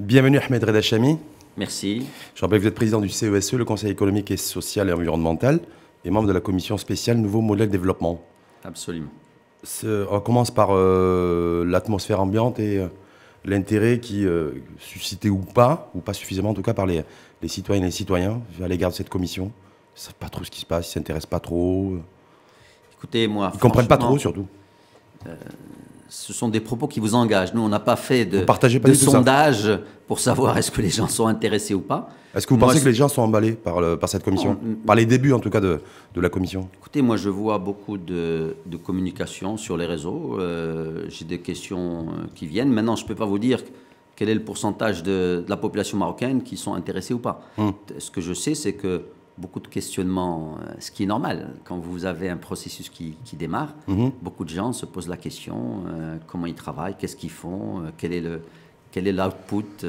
Bienvenue Ahmed Reda Chami. Merci. Je rappelle que vous êtes président du CESE, le Conseil économique et social et environnemental, et membre de la commission spéciale Nouveau modèle de développement. Absolument. On commence par l'atmosphère ambiante et l'intérêt qui suscité ou pas suffisamment en tout cas par les citoyennes et les citoyens à l'égard de cette commission. Ils ne savent pas trop ce qui se passe, ils ne s'intéressent pas trop. Écoutez, moi, ils ne comprennent pas trop surtout. Ce sont des propos qui vous engagent. Nous, on n'a pas fait de sondage pour savoir est-ce que les gens sont intéressés ou pas. Est-ce que vous pensez que les gens sont emballés par cette commission? Par les débuts, en tout cas, de la commission? Écoutez, moi, je vois beaucoup de communication sur les réseaux. J'ai des questions qui viennent. Maintenant, je ne peux pas vous dire quel est le pourcentage de la population marocaine qui sont intéressés ou pas. Ce que je sais, c'est que beaucoup de questionnements, ce qui est normal. Quand vous avez un processus qui démarre, beaucoup de gens se posent la question, comment ils travaillent, qu'est-ce qu'ils font, quel est l'output.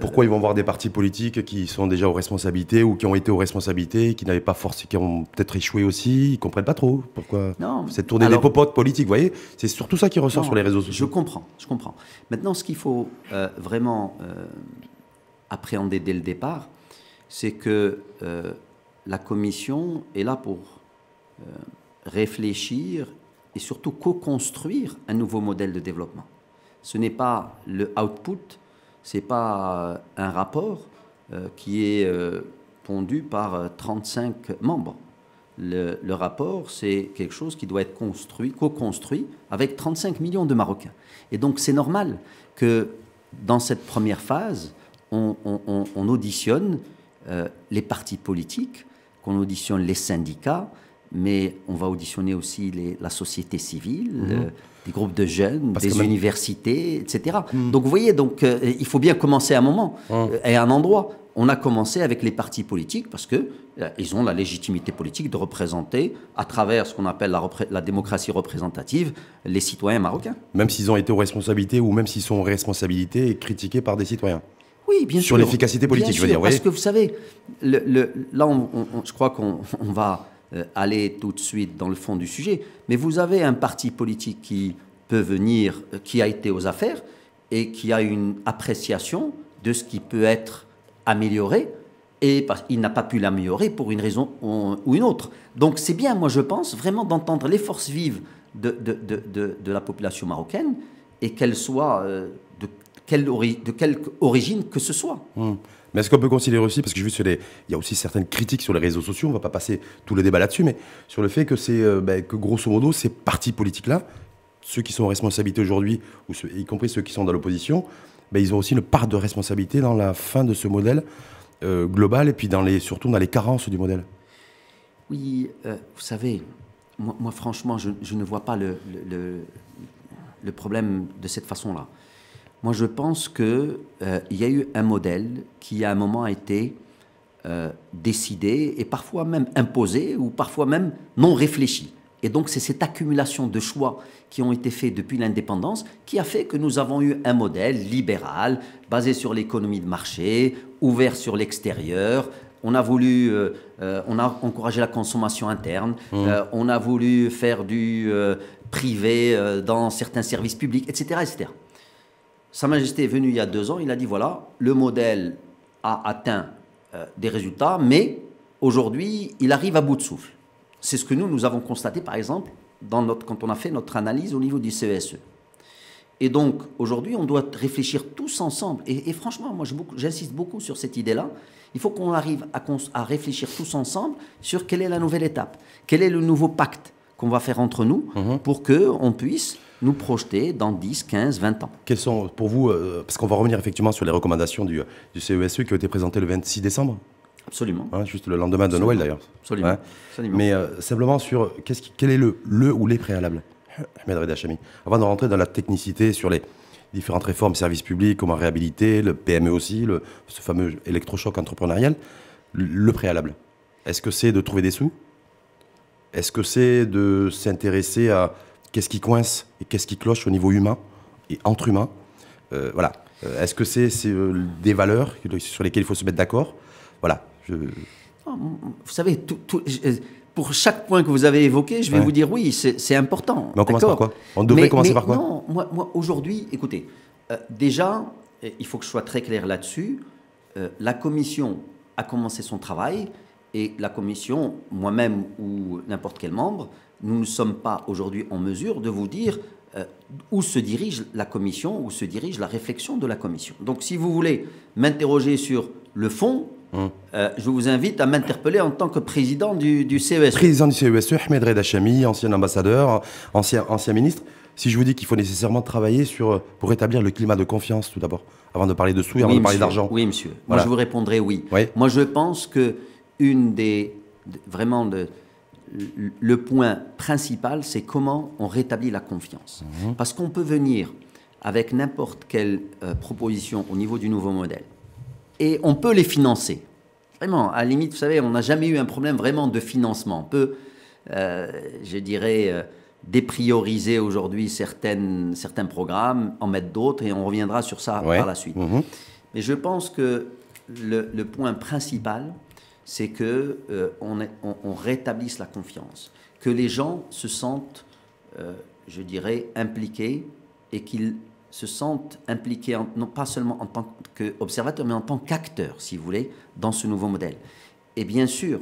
Pourquoi ils vont voir des partis politiques qui sont déjà aux responsabilités ou qui ont été aux responsabilités, qui n'avaient pas forcé, qui ont peut-être échoué aussi, ils ne comprennent pas trop pourquoi cette tournée des popotes politiques, vous voyez, c'est surtout ça qui ressort sur les réseaux sociaux. Je comprends. Maintenant, ce qu'il faut vraiment appréhender dès le départ, c'est que la Commission est là pour réfléchir et surtout co-construire un nouveau modèle de développement. Ce n'est pas le output, ce n'est pas un rapport qui est pondu par 35 membres. Le rapport, c'est quelque chose qui doit être co-construit avec 35 millions de Marocains. Et donc c'est normal que dans cette première phase, on auditionne les partis politiques, qu'on auditionne les syndicats, mais on va auditionner aussi la société civile, des groupes de jeunes, des universités, etc. Donc vous voyez, il faut bien commencer à un moment et à un endroit. On a commencé avec les partis politiques parce qu'ils ont la légitimité politique de représenter, à travers ce qu'on appelle la démocratie représentative, les citoyens marocains. Même s'ils ont été aux responsabilités ou même s'ils sont aux responsabilités et critiqués par des citoyens. Oui, bien sûr. Sur l'efficacité politique, je veux dire. Parce que vous savez, là, je crois qu'on va aller tout de suite dans le fond du sujet, mais vous avez un parti politique qui peut venir, qui a été aux affaires et qui a une appréciation de ce qui peut être amélioré, et il n'a pas pu l'améliorer pour une raison ou une autre. Donc c'est bien, moi je pense, vraiment d'entendre les forces vives de la population marocaine, et qu'elles soient de quelque origine que ce soit. Mais est-ce qu'on peut considérer aussi, parce que j'ai vu il y a aussi certaines critiques sur les réseaux sociaux, on ne va pas passer tout le débat là-dessus, mais sur le fait que que grosso modo, ces partis politiques-là, ceux qui sont en responsabilité aujourd'hui, y compris ceux qui sont dans l'opposition, ils ont aussi une part de responsabilité dans la fin de ce modèle global et puis surtout dans les carences du modèle. Oui, vous savez, moi franchement, je ne vois pas le problème de cette façon-là. Moi, je pense qu'il y a eu un modèle qui, à un moment, a été décidé et parfois même imposé ou parfois même non réfléchi. Et donc, c'est cette accumulation de choix qui ont été faits depuis l'indépendance qui a fait que nous avons eu un modèle libéral, basé sur l'économie de marché, ouvert sur l'extérieur. On a voulu, on a encouragé la consommation interne, on a voulu faire du privé dans certains services publics, etc., etc. Sa Majesté est venue il y a 2 ans, il a dit voilà, le modèle a atteint des résultats, mais aujourd'hui, il arrive à bout de souffle. C'est ce que nous avons constaté, par exemple, quand on a fait notre analyse au niveau du CESE. Et donc, aujourd'hui, on doit réfléchir tous ensemble. Et franchement, moi, j'insiste beaucoup sur cette idée-là. Il faut qu'on arrive à réfléchir tous ensemble sur quelle est la nouvelle étape, quel est le nouveau pacte qu'on va faire entre nous pour qu'on puisse nous projeter dans 10, 15, 20 ans. Quels sont, pour vous, parce qu'on va revenir effectivement sur les recommandations du CESE qui ont été présentées le 26 décembre. Absolument. Juste le lendemain de Noël d'ailleurs. Absolument. Absolument. Mais simplement sur quel est le ou les préalables, Ahmed Reda Chami, avant de rentrer dans la technicité sur les différentes réformes, services publics, comment réhabiliter, le PME aussi, ce fameux électrochoc entrepreneurial, le préalable. Est-ce que c'est de trouver des sous? Est-ce que c'est de s'intéresser à qu'est-ce qui coince et qu'est-ce qui cloche au niveau humain et entre humains? Voilà. Est-ce que c'est des valeurs sur lesquelles il faut se mettre d'accord? Voilà. Vous savez, pour chaque point que vous avez évoqué, je vais vous dire oui, c'est important. Mais on commence par quoi? On devrait commencer par quoi? Non, moi aujourd'hui, écoutez, déjà, il faut que je sois très clair là-dessus. La commission a commencé son travail et la commission, moi-même ou n'importe quel membre, nous ne sommes pas aujourd'hui en mesure de vous dire où se dirige la commission, où se dirige la réflexion de la commission. Donc si vous voulez m'interroger sur le fond, je vous invite à m'interpeller en tant que président du CESE. Président du CESE, Ahmed Reda Hachemi, ancien ambassadeur, ancien ministre. Si je vous dis qu'il faut nécessairement travailler pour rétablir le climat de confiance, tout d'abord, avant de parler de sous et avant de parler d'argent. Oui, monsieur. Voilà. Moi, je vous répondrai oui. Oui. Moi, je pense que le point principal, c'est comment on rétablit la confiance. Parce qu'on peut venir avec n'importe quelle proposition au niveau du nouveau modèle et on peut les financer. Vraiment, à la limite, vous savez, on n'a jamais eu un problème vraiment de financement. On peut, je dirais, déprioriser aujourd'hui certains programmes, en mettre d'autres, et on reviendra sur ça par la suite. Mais je pense que le point principal, c'est que on rétablisse la confiance, que les gens se sentent, je dirais, impliqués, et qu'ils se sentent impliqués, non pas seulement en tant qu'observateurs, mais en tant qu'acteurs, si vous voulez, dans ce nouveau modèle. Et bien sûr,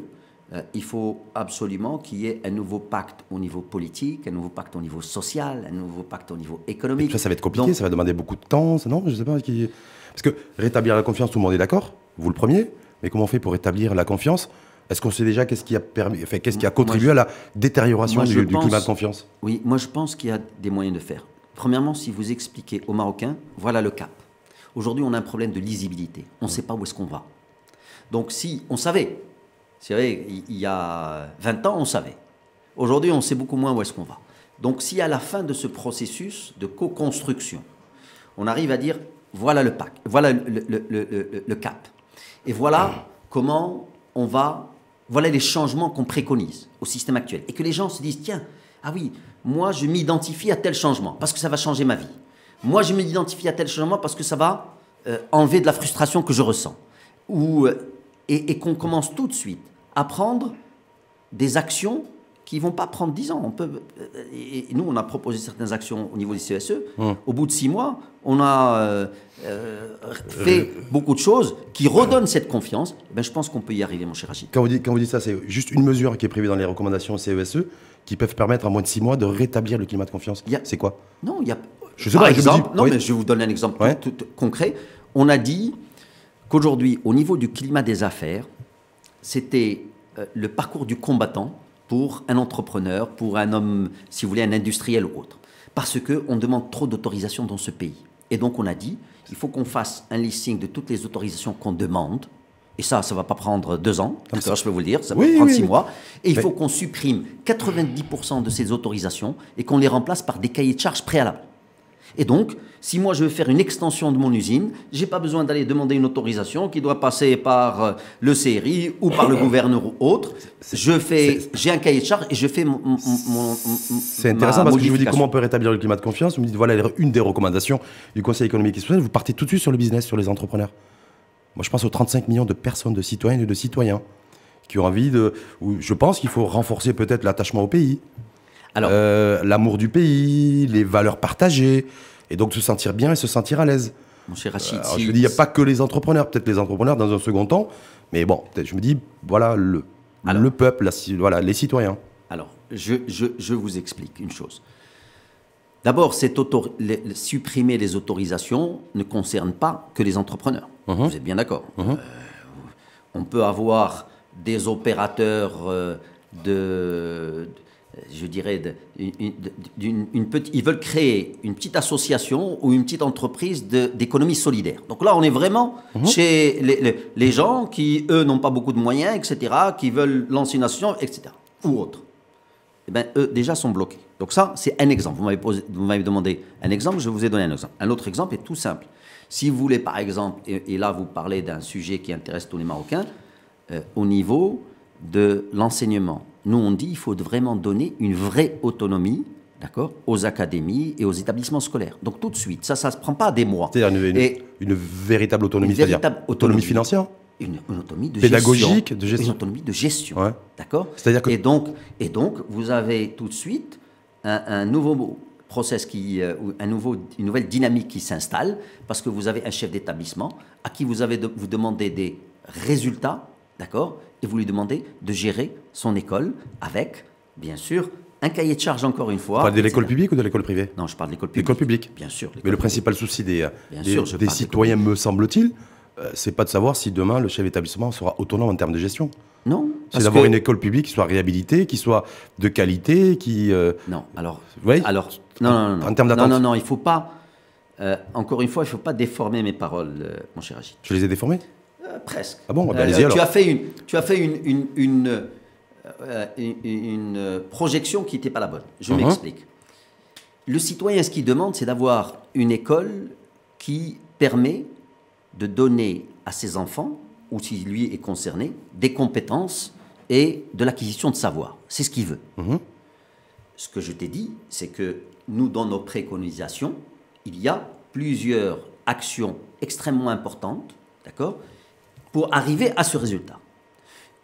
il faut absolument qu'il y ait un nouveau pacte au niveau politique, un nouveau pacte au niveau social, un nouveau pacte au niveau économique. Ça va être compliqué, donc, ça va demander beaucoup de temps, non? Je sais pas. Parce que rétablir la confiance, tout le monde est d'accord, vous le premier, mais comment on fait pour rétablir la confiance? Est-ce qu'on sait déjà qu'est-ce qui a contribué à la détérioration du climat de confiance? Oui, moi je pense qu'il y a des moyens de faire. Premièrement, si vous expliquez aux Marocains, voilà le cap. Aujourd'hui, on a un problème de lisibilité. On ne sait pas où est-ce qu'on va. Donc si on savait, c'est vrai, il y a 20 ans, on savait. Aujourd'hui, on sait beaucoup moins où est-ce qu'on va. Donc si à la fin de ce processus de co-construction, on arrive à dire, voilà le pacte, voilà le cap. Et voilà comment on va, voilà les changements qu'on préconise au système actuel. Et que les gens se disent, tiens, ah oui, moi je m'identifie à tel changement parce que ça va changer ma vie. Moi je m'identifie à tel changement parce que ça va enlever de la frustration que je ressens. Et qu'on commence tout de suite à prendre des actions qui ne vont pas prendre 10 ans. Et nous, on a proposé certaines actions au niveau du CSE. Au bout de 6 mois, on a fait beaucoup de choses qui redonnent cette confiance. Je pense qu'on peut y arriver, mon cher Rachid. Quand vous dites ça, c'est juste une mesure qui est prévue dans les recommandations CESE qui peuvent permettre en moins de 6 mois de rétablir le climat de confiance. C'est quoi? Non, il y a... Je sais pas, exemple, mais je vais vous donner un exemple tout concret. On a dit qu'aujourd'hui, au niveau du climat des affaires, c'était le parcours du combattant pour un entrepreneur, pour un homme, si vous voulez, un industriel ou autre. Parce qu'on demande trop d'autorisations dans ce pays. Et donc on a dit, il faut qu'on fasse un listing de toutes les autorisations qu'on demande. Et ça ne va pas prendre 2 ans, je peux vous le dire, ça va prendre 6 mois. Et il faut qu'on supprime 90% de ces autorisations et qu'on les remplace par des cahiers de charges préalables. Et donc, si moi je veux faire une extension de mon usine, je n'ai pas besoin d'aller demander une autorisation qui doit passer par le CRI ou par le gouverneur ou autre. J'ai un cahier de charges et je fais mon c'est intéressant parce que je vous dis comment on peut rétablir le climat de confiance. Vous me dites voilà une des recommandations du Conseil économique et social. Vous partez tout de suite sur le business, sur les entrepreneurs. Moi je pense aux 35 millions de personnes, de citoyennes et de citoyens qui ont envie de... Je pense qu'il faut renforcer peut-être l'attachement au pays. L'amour du pays, les valeurs partagées, et donc se sentir bien et se sentir à l'aise. Mon cher Rachid, je me dis, il n'y a pas que les entrepreneurs, peut-être les entrepreneurs dans un second temps, mais bon, je me dis, voilà, le peuple, voilà, les citoyens. Alors, je vous explique une chose. D'abord, supprimer les autorisations ne concerne pas que les entrepreneurs. Vous êtes bien d'accord. On peut avoir des opérateurs je dirais, ils veulent créer une petite association ou une petite entreprise d'économie solidaire. Donc là, on est vraiment chez les gens qui, eux, n'ont pas beaucoup de moyens, etc., qui veulent lancer une association, etc., ou autre. Eh bien, eux, déjà, sont bloqués. Donc ça, c'est un exemple. Vous m'avez demandé un exemple, je vous ai donné un exemple. Un autre exemple est tout simple. Si vous voulez, par exemple, et là, vous parlez d'un sujet qui intéresse tous les Marocains, au niveau de l'enseignement, nous, on dit qu'il faut vraiment donner une vraie autonomie, d'accord, aux académies et aux établissements scolaires. Donc, tout de suite, ça ne se prend pas des mois. C'est-à-dire une véritable autonomie, c'est-à-dire autonomie financière, une autonomie de pédagogique, gestion, de gestion. Une autonomie de gestion, d'accord. C'est-à-dire que... et donc, vous avez tout de suite un nouveau process ou une nouvelle dynamique qui s'installe, parce que vous avez un chef d'établissement à qui vous demandez des résultats, d'accord, et vous lui demandez de gérer son école avec, bien sûr, un cahier de charge, encore une fois. Vous parlez de l'école publique ou de l'école privée? Non, je parle de l'école publique. L'école publique. Bien sûr. Mais le principal souci des sûr, citoyens, me semble-t-il, c'est pas de savoir si demain le chef d'établissement sera autonome en termes de gestion. Non. C'est d'avoir une école publique qui soit réhabilitée, qui soit de qualité, qui... Non, alors... Oui. Alors, non. En termes d'attente. Non, il ne faut pas... encore une fois, il ne faut pas déformer mes paroles, mon cher Agit. Je les ai déformées? Presque. Ah bon, allez-y alors. Tu as fait une projection qui n'était pas la bonne. Je m'explique. Le citoyen, ce qu'il demande, c'est d'avoir une école qui permet de donner à ses enfants, ou si lui est concerné, des compétences et de l'acquisition de savoir. C'est ce qu'il veut. Ce que je t'ai dit, c'est que nous, dans nos préconisations, il y a plusieurs actions extrêmement importantes, d'accord, pour arriver à ce résultat.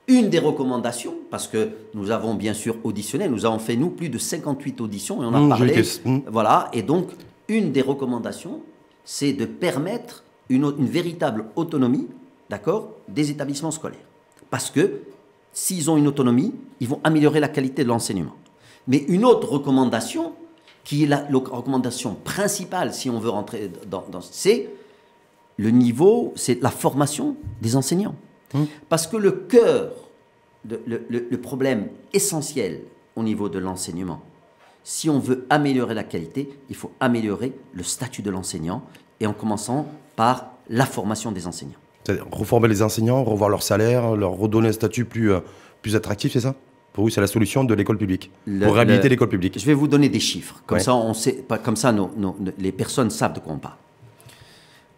Une des recommandations, parce que nous avons bien sûr auditionné, nous avons fait, nous, plus de 58 auditions, et on a parlé, voilà, et donc, une des recommandations, c'est de permettre une véritable autonomie, d'accord, des établissements scolaires. Parce que, s'ils ont une autonomie, ils vont améliorer la qualité de l'enseignement. Mais une autre recommandation, qui est la recommandation principale, si on veut rentrer c'est le niveau, c'est la formation des enseignants. Parce que le cœur, le problème essentiel au niveau de l'enseignement, si on veut améliorer la qualité, il faut améliorer le statut de l'enseignant, et en commençant par la formation des enseignants. C'est-à-dire reformer les enseignants, revoir leur salaire, leur redonner un statut plus attractif, c'est ça? Pour vous, c'est la solution de l'école publique, pour réhabiliter l'école publique. Je vais vous donner des chiffres, comme ça, on sait, comme ça les personnes savent de quoi on parle.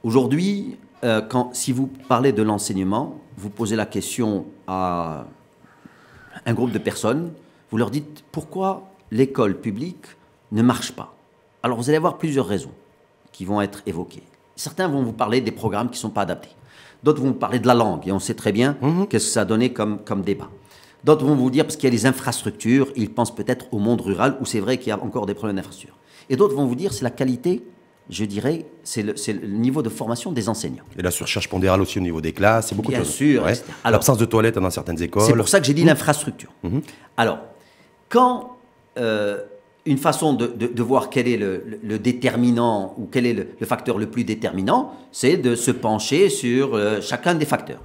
Aujourd'hui, si vous parlez de l'enseignement, vous posez la question à un groupe de personnes, vous leur dites pourquoi l'école publique ne marche pas. Alors vous allez avoir plusieurs raisons qui vont être évoquées. Certains vont vous parler des programmes qui ne sont pas adaptés. D'autres vont vous parler de la langue, et on sait très bien qu'est-ce que ça a donné comme débat. D'autres vont vous dire parce qu'il y a les infrastructures, ils pensent peut-être au monde rural, où c'est vrai qu'il y a encore des problèmes d'infrastructure. Et d'autres vont vous dire c'est la qualité, je dirais, c'est le niveau de formation des enseignants. Et la surcharge pondérale aussi au niveau des classes, c'est beaucoup de choses. Bien sûr. Ouais. L'absence de toilettes dans certaines écoles. C'est pour ça que j'ai dit l'infrastructure. Alors, quand une façon de voir quel est le déterminant, ou quel est le facteur le plus déterminant, c'est de se pencher sur chacun des facteurs.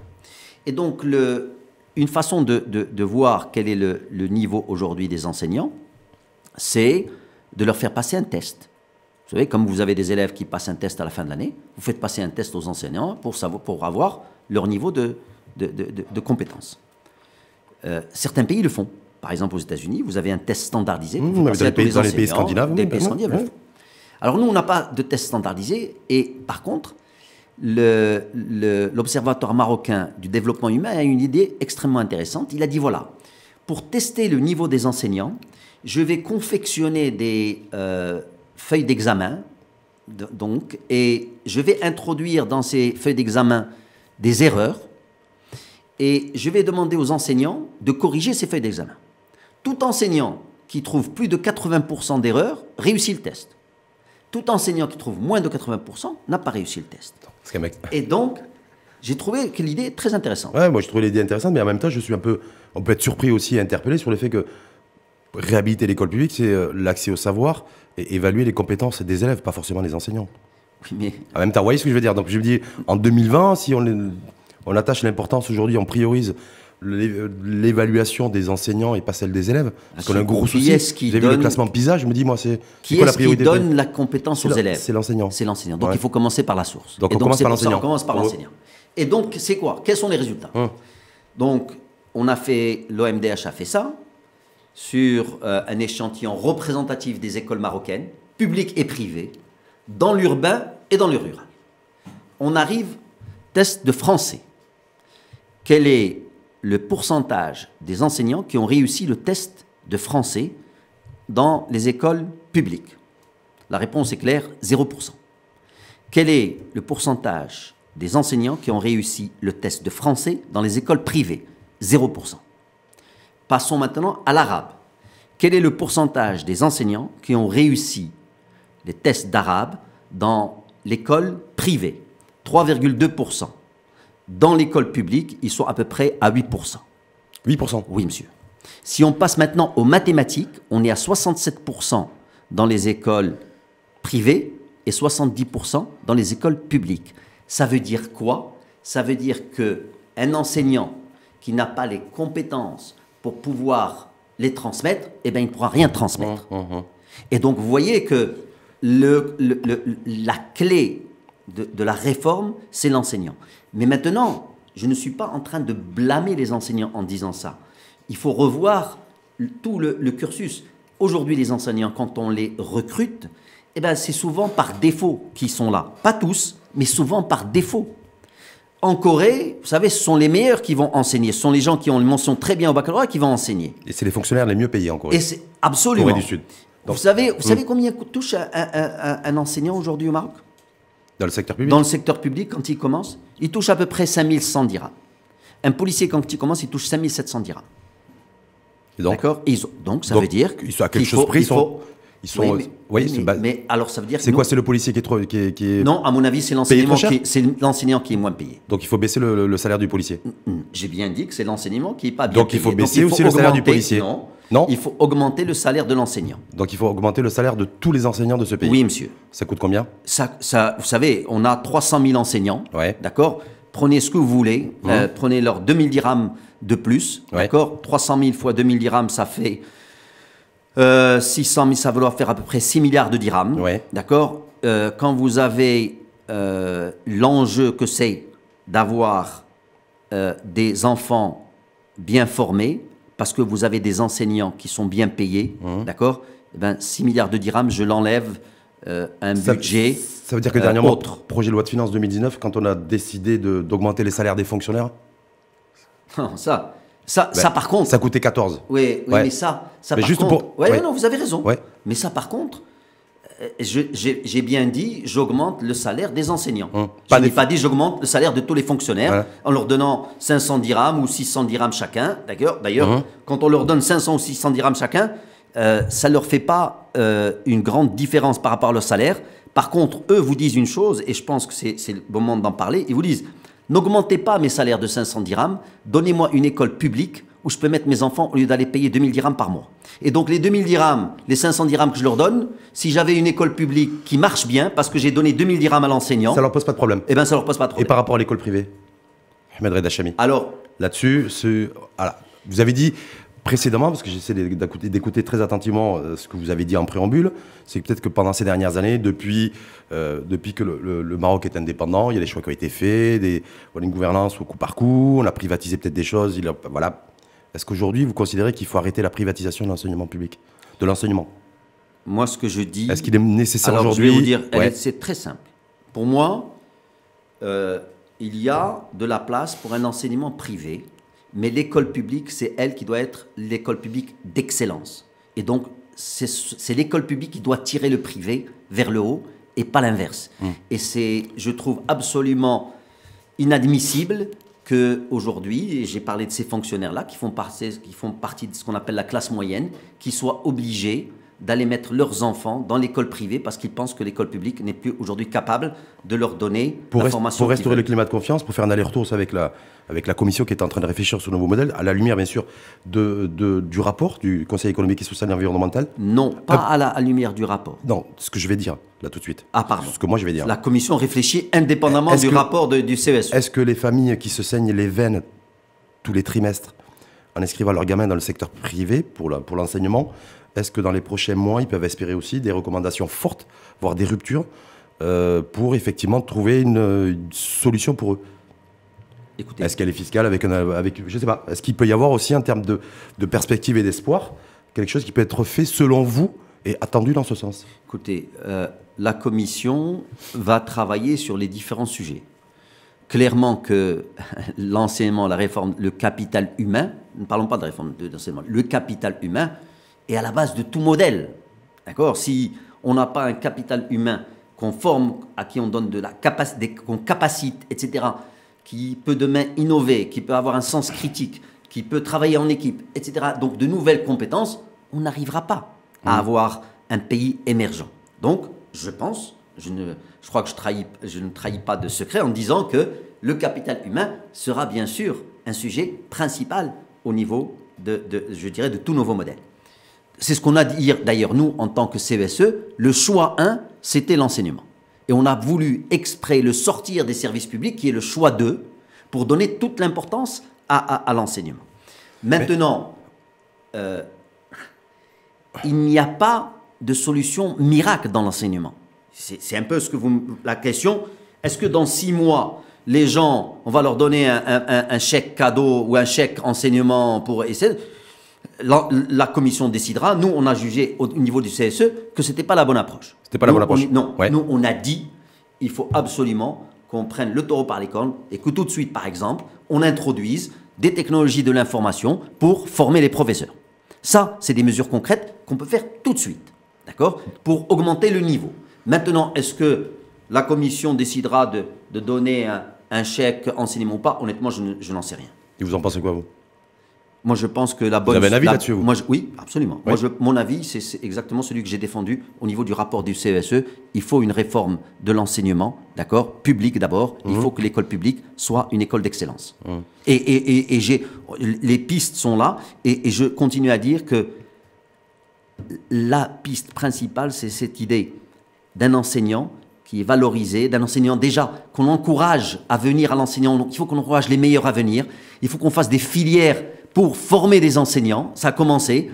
Et donc, une façon de voir quel est le niveau aujourd'hui des enseignants, c'est de leur faire passer un test. Vous savez, comme vous avez des élèves qui passent un test à la fin de l'année, vous faites passer un test aux enseignants pour avoir leur niveau de compétence. Certains pays le font. Par exemple, aux États-Unis, vous avez un test standardisé. Dans les pays scandinaves. Des pays scandinaves. Alors nous, on n'a pas de test standardisé. Et par contre, l'Observatoire marocain du développement humain a une idée extrêmement intéressante. Il a dit, voilà, pour tester le niveau des enseignants, je vais confectionner des feuilles d'examen, et je vais introduire dans ces feuilles d'examen des erreurs, et je vais demander aux enseignants de corriger ces feuilles d'examen. Tout enseignant qui trouve plus de 80% d'erreurs réussit le test. Tout enseignant qui trouve moins de 80% n'a pas réussi le test. Et donc, j'ai trouvé que l'idée est très intéressante. Ouais, moi je trouvais l'idée intéressante, mais en même temps, on peut être surpris aussi et interpellé sur le fait que réhabiliter l'école publique, c'est l'accès au savoir et évaluer les compétences des élèves, pas forcément des enseignants. Oui, mais... En même temps, vous voyez ce que je veux dire? Donc je me dis, en 2020, si on attache l'importance aujourd'hui, on priorise l'évaluation des enseignants et pas celle des élèves, parce qu'on a un gros souci. J'ai vu le classement PISA, je me dis, moi, c'est quoi la priorité? Qui donne la compétence aux élèves? C'est l'enseignant. C'est l'enseignant. Donc il faut commencer par la source. Donc on commence par l'enseignant. On commence par l'enseignant. Et donc, c'est quoi? Quels sont les résultats? Donc, l'OMDH a fait ça sur un échantillon représentatif des écoles marocaines, publiques et privées, dans l'urbain et dans le rural. On arrive, test de français. Quel est le pourcentage des enseignants qui ont réussi le test de français dans les écoles publiques? La réponse est claire, 0%. Quel est le pourcentage des enseignants qui ont réussi le test de français dans les écoles privées? 0%. Passons maintenant à l'arabe. Quel est le pourcentage des enseignants qui ont réussi les tests d'arabe dans l'école privée, 3,2%. Dans l'école publique, ils sont à peu près à 8%. 8%. Oui, monsieur. Si on passe maintenant aux mathématiques, on est à 67% dans les écoles privées et 70% dans les écoles publiques. Ça veut dire quoi? Ça veut dire qu'un enseignant qui n'a pas les compétences pour pouvoir les transmettre, eh bien, il ne pourra rien transmettre. Et donc, vous voyez que la clé de la réforme, c'est l'enseignant. Mais maintenant, je ne suis pas en train de blâmer les enseignants en disant ça. Il faut revoir tout le cursus. Aujourd'hui, les enseignants, quand on les recrute, eh ben, c'est souvent par défaut qu'ils sont là. Pas tous, mais souvent par défaut. En Corée, vous savez, ce sont les meilleurs qui vont enseigner. Ce sont les gens qui ont une mention très bien au baccalauréat qui vont enseigner. Et c'est les fonctionnaires les mieux payés en Corée. Et c'est absolument. Corée du Sud. Donc, vous savez combien touche un enseignant aujourd'hui au Maroc? Dans le secteur public? Dans le secteur public, quand il commence, il touche à peu près 5100 dirhams. Un policier, quand il commence, il touche 5700 dirhams. D'accord? Donc, ça veut dire qu'ils sont à quelque chose près. Mais alors, ça veut dire. C'est quoi? C'est le policier qui est. Non, à mon avis, c'est l'enseignant qui est moins payé. Donc, il faut baisser le salaire du policier. J'ai bien dit que c'est l'enseignement qui n'est pas bien payé. Donc, il faut baisser aussi le salaire du policier. Non. Il faut augmenter le salaire de l'enseignant. Donc, il faut augmenter le salaire de tous les enseignants de ce pays. Oui, monsieur. Ça coûte combien? Vous savez, on a 300 000 enseignants. Ouais. D'accord? Prenez ce que vous voulez. Prenez leurs 2000 dirhams de plus. Ouais. D'accord? 300 000 fois 2000 dirhams, ça fait 600 000, ça va faire à peu près 6 milliards de dirhams. Ouais. D'accord? Quand vous avez l'enjeu que c'est d'avoir des enfants bien formés, parce que vous avez des enseignants qui sont bien payés, d'accord? Eh ben, 6 milliards de dirhams, je l'enlève budget. Ça veut dire que dernièrement, autre. Projet de loi de finances 2019, quand on a décidé d'augmenter les salaires des fonctionnaires. Non, ça par contre. Ça coûtait 14. Oui, Ouais. mais ça Mais par juste contre. pour- Ouais, ouais. non, vous avez raison. Ouais. Mais ça par contre, j'ai bien dit, j'augmente le salaire des enseignants. Je n'ai pas dit, j'augmente le salaire de tous les fonctionnaires Ouais. en leur donnant 500 dirhams ou 600 dirhams chacun. D'ailleurs, quand on leur donne 500 ou 600 dirhams chacun, ça ne leur fait pas une grande différence par rapport à leur salaire. Par contre, eux vous disent une chose, et je pense que c'est le moment d'en parler, ils vous disent, n'augmentez pas mes salaires de 500 dirhams, donnez-moi une école publique où je peux mettre mes enfants au lieu d'aller payer 2000 dirhams par mois. Et donc les 2000 dirhams, les 500 dirhams que je leur donne, si j'avais une école publique qui marche bien, parce que j'ai donné 2000 dirhams à l'enseignant, Ça leur pose pas de problème. eh ben ça leur pose pas de Et problème. par rapport à l'école privée, Ahmed Reda Chami, Alors, là-dessus, voilà. Vous avez dit précédemment, parce que j'essaie d'écouter très attentivement ce que vous avez dit en préambule, c'est peut-être que pendant ces dernières années, depuis que le Maroc est indépendant, il y a des choix qui ont été faits, une gouvernance au coup par coup, on a privatisé peut-être des choses, voilà. Est-ce qu'aujourd'hui, vous considérez qu'il faut arrêter la privatisation de l'enseignement public, de l'enseignement? moi ce que je dis... Est-ce qu'il est nécessaire Alors, aujourd'hui? je vais vous dire, Ouais. c'est très simple. Pour moi, il y a de la place pour un enseignement privé, mais l'école publique, c'est elle qui doit être l'école publique d'excellence. Et donc, c'est l'école publique qui doit tirer le privé vers le haut et pas l'inverse. Et je trouve absolument inadmissible qu'aujourd'hui, et j'ai parlé de ces fonctionnaires-là qui font partie de ce qu'on appelle la classe moyenne, qui soient obligés d'aller mettre leurs enfants dans l'école privée parce qu'ils pensent que l'école publique n'est plus aujourd'hui capable de leur donner la formation. Pour restaurer qu'ils le veulent. climat de confiance, pour faire un aller-retour aussi avec la commission qui est en train de réfléchir sur le nouveau modèle, à la lumière bien sûr du rapport du Conseil économique et social et environnemental. Non, pas à la lumière du rapport. Non, ce que je vais dire là tout de suite. Ah, pardon. Ce que moi je vais dire. La commission réfléchit indépendamment Est-ce du que- rapport du CESE. Est-ce que les familles qui se saignent les veines tous les trimestres en inscrivant leurs gamins dans le secteur privé pour l'enseignement, est-ce que dans les prochains mois, ils peuvent espérer aussi des recommandations fortes, voire des ruptures, pour effectivement trouver une solution pour eux? Écoutez, Est-ce qu'elle est fiscale avec je sais pas. Est-ce qu'il peut y avoir aussi en termes de perspective et d'espoir quelque chose qui peut être fait selon vous et attendu dans ce sens? écoutez, la commission va travailler sur les différents sujets. Clairement que l'enseignement, la réforme, le capital humain, ne parlons pas de réforme d'enseignement, le capital humain est à la base de tout modèle. D'accord? Si on n'a pas un capital humain qu'on forme, à qui on donne de la capacité, qu'on capacite, etc., qui peut demain innover, qui peut avoir un sens critique, qui peut travailler en équipe, etc., donc de nouvelles compétences, on n'arrivera pas à avoir un pays émergent. Donc, je pense, je crois que je ne trahis pas de secret en disant que le capital humain sera bien sûr un sujet principal au niveau je dirais, de tout nouveau modèle. C'est ce qu'on a dit d'ailleurs, nous, en tant que CESE, le choix 1, c'était l'enseignement. Et on a voulu exprès le sortir des services publics, qui est le choix 2, pour donner toute l'importance à l'enseignement. Maintenant, il n'y a pas de solution miracle dans l'enseignement. C'est un peu la question. Est-ce que dans 6 mois, les gens, on va leur donner un chèque cadeau ou un chèque enseignement pour essayer? La commission décidera. Nous, on a jugé au niveau du CSE que ce n'était pas la bonne approche. C'était pas la bonne approche. Non, nous, on a dit il faut absolument qu'on prenne le taureau par les cornes et que tout de suite, par exemple, on introduise des technologies de l'information pour former les professeurs. Ça, c'est des mesures concrètes qu'on peut faire tout de suite, d'accord, pour augmenter le niveau. Maintenant, est-ce que la commission décidera de donner un chèque enseignement ou pas? Honnêtement, je n'en sais rien. Et vous en pensez quoi, vous? Moi, je pense que la bonne... Vous avez un avis là-dessus, vous? Oui, absolument. Oui. Mon avis, c'est exactement celui que j'ai défendu au niveau du rapport du CESE. Il faut une réforme de l'enseignement, d'accord, public d'abord. Il faut que l'école publique soit une école d'excellence. Et les pistes sont là. Et je continue à dire que la piste principale, c'est cette idée d'un enseignant qui est valorisé, d'un enseignant déjà qu'on encourage à venir à l'enseignant. Il faut qu'on encourage les meilleurs à venir. Il faut qu'on fasse des filières pour former des enseignants. Ça a commencé.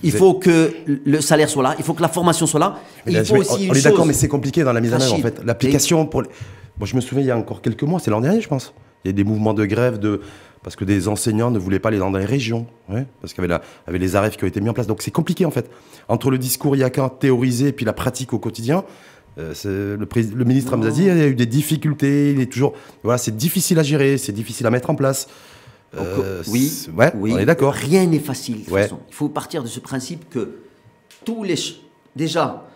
Il faut que le salaire soit là. Il faut que la formation soit là. On est d'accord, mais c'est compliqué dans la mise en œuvre, en fait. L'application pour... Moi, je me souviens, il y a encore quelques mois, c'est l'an dernier, je pense. Il y a des mouvements de grève parce que des enseignants ne voulaient pas aller dans les régions. Ouais, parce qu'il y avait les AREF qui ont été mis en place. Donc, c'est compliqué, en fait. Entre le discours IACA théorisé et puis la pratique au quotidien, le ministre Hamza Bouazizi, il y a eu des difficultés. Il est toujours... Voilà, c'est difficile à gérer, c'est difficile à mettre en place. Oui, on est d'accord. Rien n'est facile. De toute façon. Il faut partir de ce principe que déjà,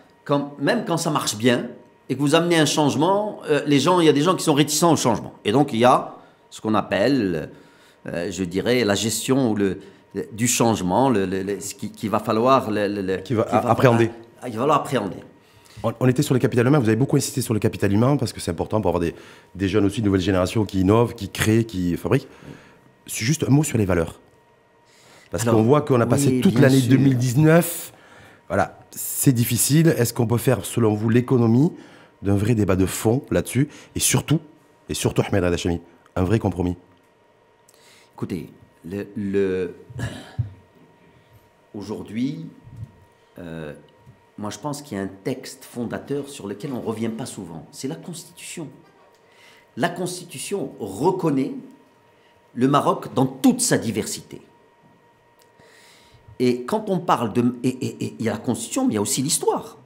même quand ça marche bien et que vous amenez un changement, il y a des gens qui sont réticents au changement. Et donc il y a ce qu'on appelle, je dirais, la gestion du changement, qu'il va falloir appréhender. Il va falloir appréhender. On était sur le capital humain, vous avez beaucoup insisté sur le capital humain parce que c'est important pour avoir des jeunes aussi, de nouvelles générations qui innovent, qui créent, qui fabriquent. C'est juste un mot sur les valeurs. Parce qu'on voit qu'on a passé toute l'année 2019. Voilà, c'est difficile. Est-ce qu'on peut faire, selon vous, l'économie d'un vrai débat de fond là-dessus? Et surtout, Ahmed Reda Hachemi, un vrai compromis? Écoutez, aujourd'hui, moi je pense qu'il y a un texte fondateur sur lequel on ne revient pas souvent. C'est la Constitution. La Constitution reconnaît le Maroc dans toute sa diversité. Et quand on parle il y a la Constitution, mais il y a aussi l'histoire.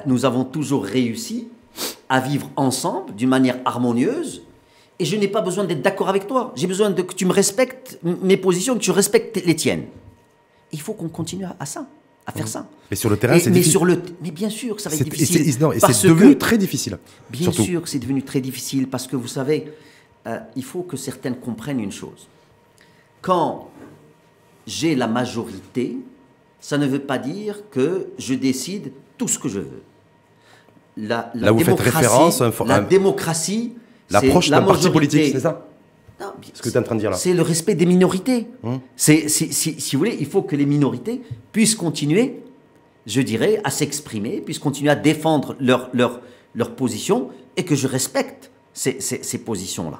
Nous avons toujours réussi à vivre ensemble d'une manière harmonieuse, et je n'ai pas besoin d'être d'accord avec toi. J'ai besoin que tu me respectes mes positions, que tu respectes les tiennes. Il faut qu'on continue à faire ça. Et sur le terrain, c'est difficile. Mais bien sûr que ça va être difficile. Et c'est devenu très difficile. Bien sûr que c'est devenu très difficile, parce que vous savez... il faut que certaines comprennent une chose. Quand j'ai la majorité, ça ne veut pas dire que je décide tout ce que je veux. La vous faites référence à la démocratie, l'approche d'un parti politique, c'est ça? Non, ce que tu es en train de dire là. C'est le respect des minorités. Si vous voulez, il faut que les minorités puissent continuer, je dirais, à s'exprimer, puissent continuer à défendre leur position, et que je respecte ces positions-là.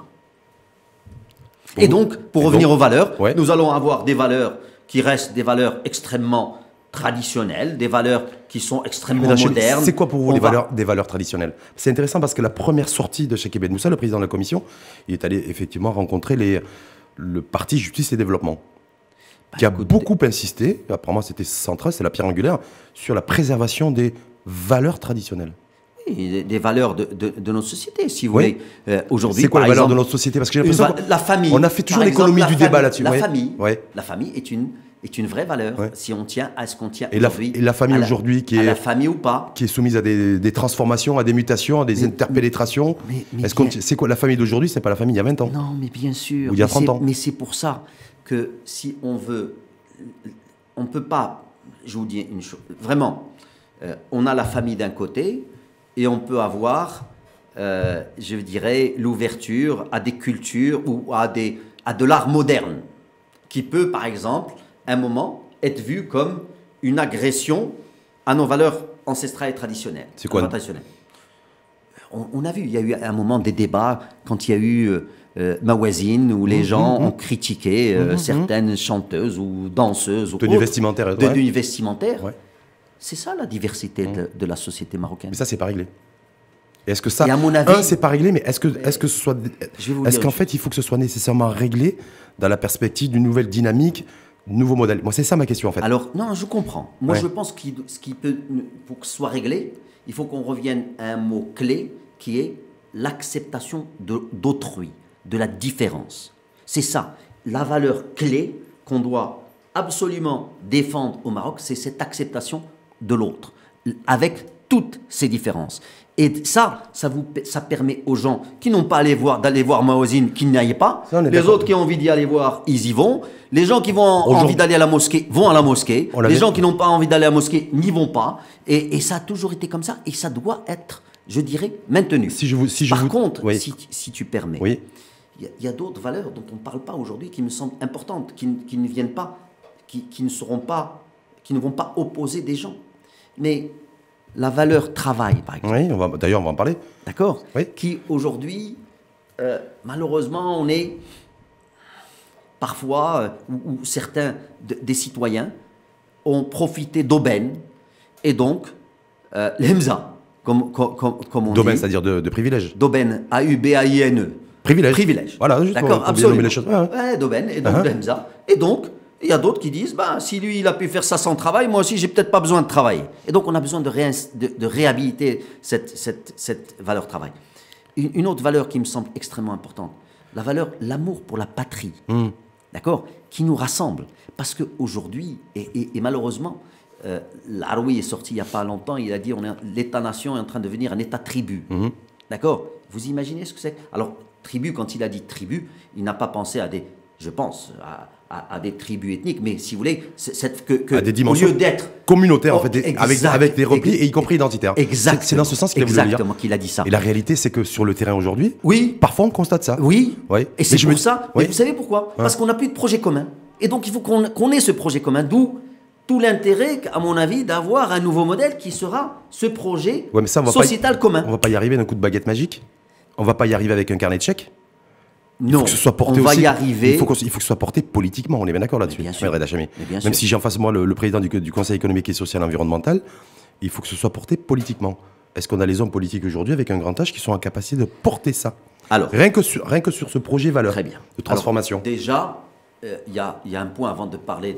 Et donc, pour revenir aux valeurs, nous allons avoir des valeurs qui restent des valeurs extrêmement traditionnelles, des valeurs qui sont extrêmement modernes. C'est quoi pour vous des valeurs traditionnelles? C'est intéressant parce que la première sortie de Cheikh Ebed Moussa, le président de la commission, il est allé effectivement rencontrer le parti Justice et Développement, qui a beaucoup insisté, apparemment c'était central, c'est la pierre angulaire, sur la préservation des valeurs traditionnelles. Des valeurs de notre société, si vous voulez. Aujourd'hui, c'est quoi les valeurs de notre société? Parce que j'ai l'impression la famille. On a fait toujours l'économie du débat là-dessus. La famille est une vraie valeur. Si on tient à ce qu'on tient aujourd'hui. Et la famille aujourd'hui qui est... la famille ou pas. Qui est soumise à des transformations, à des mutations, à des interpénétrations. C'est quoi la famille d'aujourd'hui? C'est pas la famille il y a 20 ans. Non, mais bien sûr. Ou il y a 30 ans. Mais c'est pour ça que si on veut... On ne peut pas... Je vous dis une chose. Vraiment... on a la famille d'un côté et on peut avoir, je dirais, l'ouverture à des cultures ou à de l'art moderne qui peut, par exemple, à un moment, être vu comme une agression à nos valeurs ancestrales et traditionnelles. C'est quoi? On a vu, il y a eu à un moment des débats quand il y a eu Mawazine où les gens ont critiqué certaines chanteuses ou danseuses ou tenues vestimentaires. De tenues vestimentaires. Ouais. C'est ça la diversité de la société marocaine. Mais ça, c'est pas réglé. Et est-ce que ça, et à mon avis, c'est pas réglé, mais est-ce que ce soit, est-ce qu'en fait, il faut que ce soit nécessairement réglé dans la perspective d'une nouvelle dynamique, nouveau modèle? Moi, c'est ça ma question en fait. Alors, non, je comprends. Moi, je pense pour que ce soit réglé, il faut qu'on revienne à un mot clé qui est l'acceptation d'autrui, de la différence. C'est ça. La valeur clé qu'on doit absolument défendre au Maroc, c'est cette acceptation de l'autre, avec toutes ces différences. Et ça permet aux gens qui n'ont pas d'aller voir Mawazine, qu'ils n'y aillent pas. Les autres qui ont envie d'y aller voir, ils y vont. Les gens qui ont envie d'aller à la mosquée vont à la mosquée. Les gens qui n'ont pas envie d'aller à la mosquée n'y vont pas. Et ça a toujours été comme ça. Et ça doit être, je dirais, maintenu. Par contre, si tu permets, il y a d'autres valeurs dont on ne parle pas aujourd'hui qui me semblent importantes, qui ne viennent pas, qui ne vont pas opposer des gens. Mais la valeur travail, par exemple. Oui, d'ailleurs, on va en parler. D'accord. Oui. Qui, aujourd'hui, malheureusement, on est parfois, où certains des citoyens ont profité d'aubaine, et donc, l'EMSA, comme on dit. D'aubaine, c'est-à-dire de privilège. D'aubaine, A-U-B-A-I-N-E. Privilège. Voilà, juste d'accord, pour absolument. les choses. D'aubaine, et donc l'EMSA. Et donc, il y a d'autres qui disent, si lui, il a pu faire ça sans travail, moi aussi, j'ai peut-être pas besoin de travailler. Et donc, on a besoin de réhabiliter cette valeur travail. Une autre valeur qui me semble extrêmement importante, l'amour pour la patrie, d'accord, qui nous rassemble. Parce qu'aujourd'hui, et malheureusement, Laroui est sorti il n'y a pas longtemps, il a dit, l'État-nation est en train de devenir un État-tribu. D'accord? Vous imaginez ce que c'est? Alors, tribu, quand il a dit tribu, il n'a pas pensé à des tribus ethniques, mais si vous voulez, à des dimensions au lieu d'être communautaires, en fait, avec des replis, et y compris identitaires. Exactement. C'est dans ce sens qu'il a voulu dire. Exactement qu'il a dit ça. Et la réalité, c'est que sur le terrain aujourd'hui, parfois on constate ça. Oui. Ouais. Et c'est pour ça. Mais vous savez pourquoi? Parce qu'on n'a plus de projet commun. Et donc il faut qu'on ait ce projet commun. D'où tout l'intérêt, à mon avis, d'avoir un nouveau modèle qui sera ce projet sociétal commun. On ne va pas y arriver d'un coup de baguette magique. On ne va pas y arriver avec un carnet de chèques. Non, il faut que ce soit porté on va y arriver. Il faut que ce soit porté politiquement, on est bien d'accord là-dessus. Même si j'ai en face de moi le président du Conseil économique et social et environnemental, il faut que ce soit porté politiquement. Est-ce qu'on a les hommes politiques aujourd'hui avec un grand H qui sont en capacité de porter ça? Alors, rien que sur ce projet valeur de transformation. Alors, déjà, il y a un point avant de parler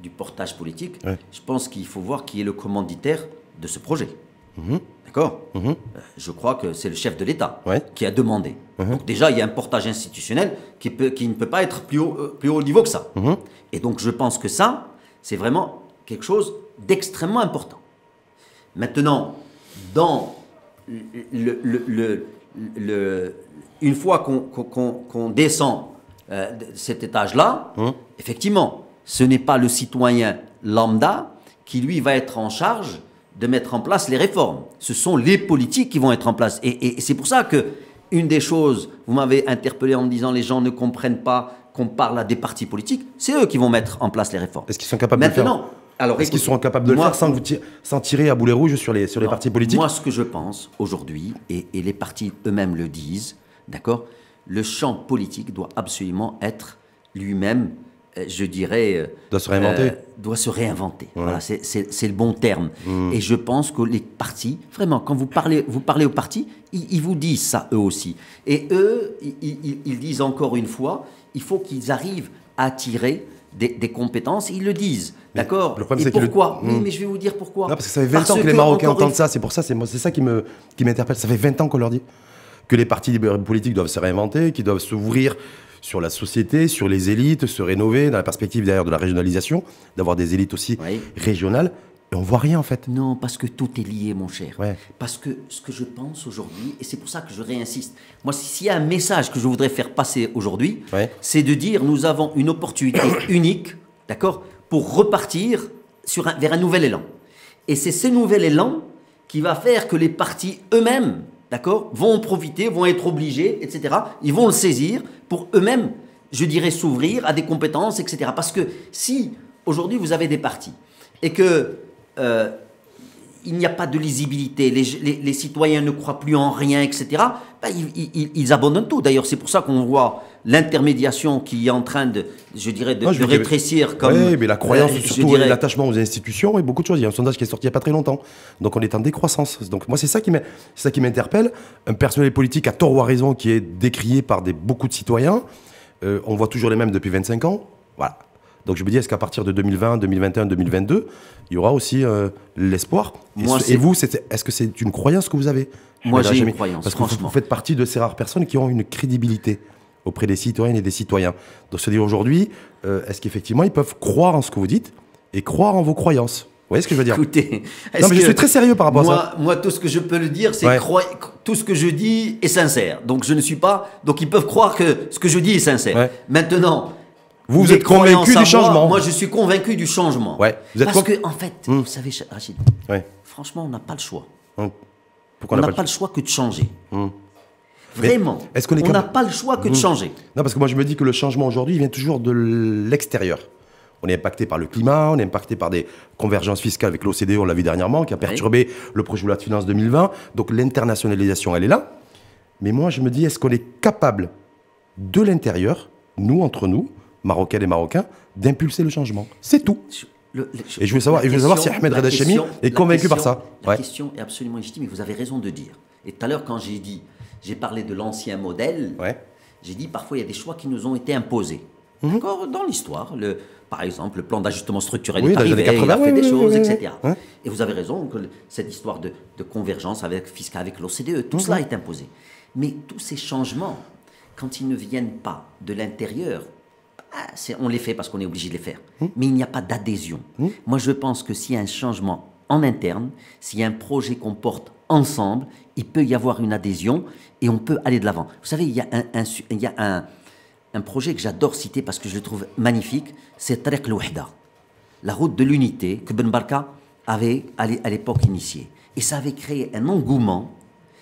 du portage politique. Je pense qu'il faut voir qui est le commanditaire de ce projet. D'accord. Je crois que c'est le chef de l'État qui a demandé. Donc déjà, il y a un portage institutionnel qui ne peut pas être plus haut niveau que ça. Et donc, je pense que ça, c'est vraiment quelque chose d'extrêmement important. Maintenant, une fois qu'on descend cet étage-là, effectivement, ce n'est pas le citoyen lambda qui, lui, va être en charge de mettre en place les réformes. Ce sont les politiques qui vont être en place. Et c'est pour ça que une des choses, vous m'avez interpellé en me disant les gens ne comprennent pas qu'on parle à des partis politiques, c'est eux qui vont mettre en place les réformes. Est-ce qu'ils sont capables de le faire? Est-ce qu'ils seront capables de le faire sans tirer à boulet rouge sur les partis politiques? Moi, ce que je pense aujourd'hui, et les partis eux-mêmes le disent, d'accord, le champ politique doit absolument être lui-même, je dirais... doit se réinventer. Doit se réinventer. Voilà, c'est le bon terme. Et je pense que les partis, vraiment, quand vous parlez aux partis, ils vous disent ça eux aussi. Et eux, ils disent encore une fois, il faut qu'ils arrivent à attirer des compétences. Ils le disent. D'accord. Et pourquoi? Oui, mais je vais vous dire pourquoi. Non, parce que ça fait 20 ans que les Marocains entendent ça. C'est pour ça, c'est ça qui m'interpelle. Ça fait 20 ans qu'on leur dit que les partis politiques doivent se réinventer, qu'ils doivent s'ouvrir sur la société, sur les élites, se rénover, dans la perspective d'ailleurs de la régionalisation, d'avoir des élites aussi régionales. Et on voit rien en fait. Non, parce que tout est lié, mon cher. Parce que ce que je pense aujourd'hui, et c'est pour ça que je réinsiste, moi, s'il y a un message que je voudrais faire passer aujourd'hui, c'est de dire nous avons une opportunité unique, d'accord, pour repartir vers un nouvel élan. Et c'est ce nouvel élan qui va faire que les partis eux-mêmes, d'accord, vont en profiter, vont être obligés, etc. Ils vont le saisir pour eux-mêmes, je dirais, s'ouvrir à des compétences, etc. Parce que si aujourd'hui vous avez des partis et que il n'y a pas de lisibilité, les citoyens ne croient plus en rien, etc., ben, ils abandonnent tout. D'ailleurs, c'est pour ça qu'on voit l'intermédiation qui est en train de, je dirais, de rétrécir. Oui, mais la croyance, surtout l'attachement aux institutions et beaucoup de choses. Il y a un sondage qui est sorti il n'y a pas très longtemps. Donc on est en décroissance. Donc moi, c'est ça qui m'interpelle. Un personnel politique, à tort ou à raison, qui est décrié par beaucoup de citoyens. On voit toujours les mêmes depuis 25 ans. Voilà. Donc je me dis, est-ce qu'à partir de 2020, 2021, 2022, il y aura aussi l'espoir? Et vous, est-ce que c'est une croyance que vous avez? Moi, j'ai une croyance, parce que vous faites partie de ces rares personnes qui ont une crédibilité auprès des citoyennes et des citoyens. Donc se dire aujourd'hui, est-ce qu'effectivement, ils peuvent croire en ce que vous dites et croire en vos croyances? Vous voyez ce que je veux dire? Écoutez, non, mais je suis très sérieux par rapport à ça. Moi, tout ce que je peux le dire, c'est tout ce que je dis est sincère. Donc je ne suis pas... Donc ils peuvent croire que ce que je dis est sincère. Ouais. Maintenant... Vous êtes convaincu du changement? Moi, je suis convaincu du changement. Ouais. Parce que, en fait, vous savez, Rachid, franchement, on n'a pas le choix. Pourquoi on n'a pas le choix que de changer. Vraiment. On n'a pas le choix que de changer. Non, parce que moi, je me dis que le changement aujourd'hui, il vient toujours de l'extérieur. On est impacté par le climat, on est impacté par des convergences fiscales avec l'OCDE, on l'a vu dernièrement, qui a perturbé le projet de loi de finances 2020. Donc l'internationalisation, elle est là. Mais moi, je me dis, est-ce qu'on est capable, de l'intérieur, nous, entre nous, Marocaines et Marocains, d'impulser le changement? C'est tout. Et je veux savoir si Ahmed Reda Hachemi est convaincu par ça. La question est absolument légitime, et vous avez raison de dire. Et tout à l'heure, quand j'ai parlé de l'ancien modèle, j'ai dit parfois il y a des choix qui nous ont été imposés. D'accord, dans l'histoire, par exemple, le plan d'ajustement structurel est arrivé, il a fait des choses, etc. Et vous avez raison que cette histoire de convergence fiscale avec l'OCDE, tout cela est imposé. Mais tous ces changements, quand ils ne viennent pas de l'intérieur, on les fait parce qu'on est obligé de les faire. Mais il n'y a pas d'adhésion. Moi, je pense que s'il y a un changement en interne, s'il y a un projet qu'on porte ensemble, il peut y avoir une adhésion et on peut aller de l'avant. Vous savez, il y a un projet que j'adore citer parce que je le trouve magnifique, c'est Tariq al-Wahda, la route de l'unité que Ben Barka avait à l'époque initiée. Et ça avait créé un engouement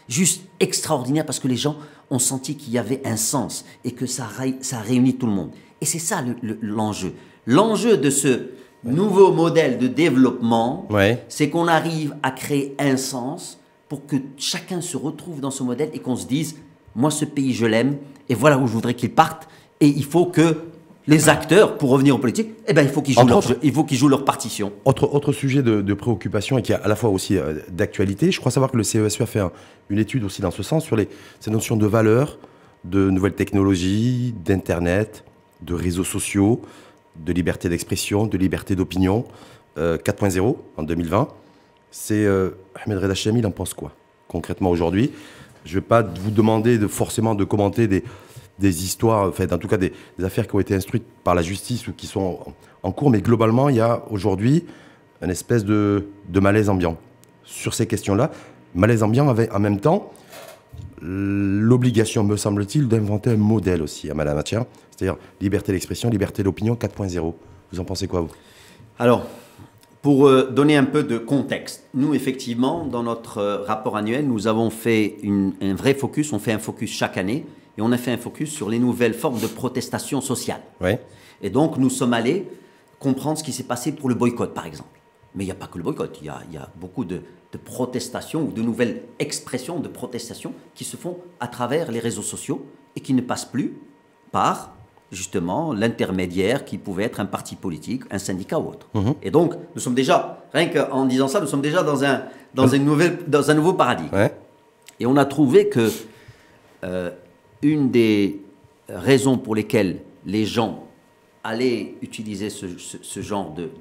juste extraordinaire parce que les gens ont senti qu'il y avait un sens et que ça a réuni tout le monde. Et c'est ça l'enjeu. L'enjeu de ce nouveau modèle de développement, c'est qu'on arrive à créer un sens pour que chacun se retrouve dans ce modèle et qu'on se dise, moi ce pays je l'aime et voilà où je voudrais qu'il parte. Et il faut que les acteurs, pour revenir aux politiques, il faut qu'ils jouent leur partition. Autre sujet de préoccupation et qui est à la fois aussi d'actualité, je crois savoir que le CESE a fait une étude aussi dans ce sens sur ces notions de valeurs, de nouvelles technologies, d'Internet, de réseaux sociaux, de liberté d'expression, de liberté d'opinion, 4.0 en 2020. C'est Ahmed Reda Hachemi, il en pense quoi concrètement aujourd'hui? Je ne vais pas vous demander forcément de commenter des histoires, enfin, en tout cas des affaires qui ont été instruites par la justice ou qui sont en cours, mais globalement, il y a aujourd'hui une espèce de malaise ambiant sur ces questions-là. Malaise ambiant avec, en même temps, l'obligation, me semble-t-il, d'inventer un modèle aussi à la matière, c'est-à-dire liberté d'expression, liberté d'opinion 4.0. Vous en pensez quoi, vous? Alors, pour donner un peu de contexte, nous, effectivement, dans notre rapport annuel, nous avons fait un vrai focus, on fait un focus chaque année, et on a fait un focus sur les nouvelles formes de protestation sociale. Et donc, nous sommes allés comprendre ce qui s'est passé pour le boycott, par exemple. Mais il n'y a pas que le boycott, il y a beaucoup de protestations ou de nouvelles expressions de protestation qui se font à travers les réseaux sociaux et qui ne passent plus par, justement, l'intermédiaire qui pouvait être un parti politique, un syndicat ou autre. Et donc, nous sommes déjà, rien qu'en disant ça, nous sommes déjà dans un nouveau paradigme. Et on a trouvé que une des raisons pour lesquelles les gens allaient utiliser ce genre de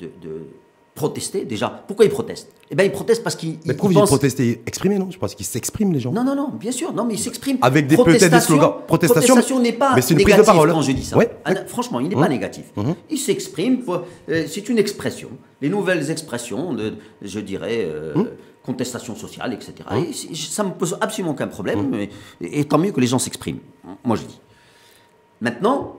protester, déjà. Pourquoi ils protestent? Eh bien, ils protestent parce qu'ils pourquoi ils protester? Exprimer, non? Je pense qu'ils s'expriment, les gens. Non, bien sûr. Non, mais ils s'expriment. Avec peut-être des slogans. Protestation n'est pas mais c'est une prise de parole quand je dis ça. Franchement, il n'est pas négatif. Ils s'expriment. C'est une expression. Les nouvelles expressions, je dirais, contestation sociale, etc. Et ça ne me pose absolument aucun problème. Et tant mieux que les gens s'expriment. Moi, je dis. Maintenant,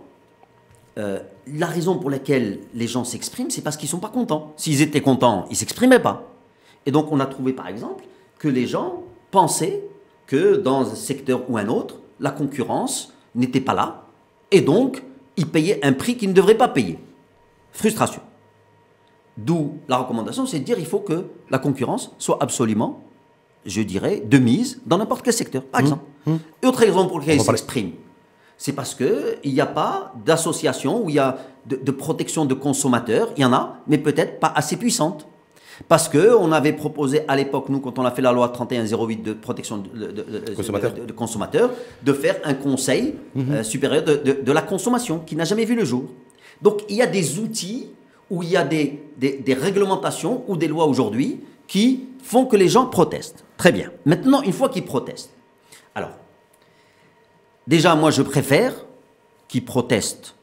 la raison pour laquelle les gens s'expriment, c'est parce qu'ils ne sont pas contents. S'ils étaient contents, ils ne s'exprimaient pas. Et donc, on a trouvé, par exemple, que les gens pensaient que dans un secteur ou un autre, la concurrence n'était pas là. Et donc, ils payaient un prix qu'ils ne devraient pas payer. Frustration. D'où la recommandation, c'est de dire qu'il faut que la concurrence soit absolument, je dirais, de mise dans n'importe quel secteur, par exemple. Et autre exemple pour lequel il s'exprime, c'est parce qu'il n'y a pas d'association où il y a de protection de consommateurs. Il y en a, mais peut-être pas assez puissante. Parce qu'on avait proposé à l'époque, nous, quand on a fait la loi 3108 de protection de consommateurs, de faire un conseil supérieur de la consommation qui n'a jamais vu le jour. Donc il y a des outils où il y a des réglementations ou des lois aujourd'hui qui font que les gens protestent. Très bien. Maintenant, une fois qu'ils protestent, alors, déjà, moi, je préfère qu'ils protestent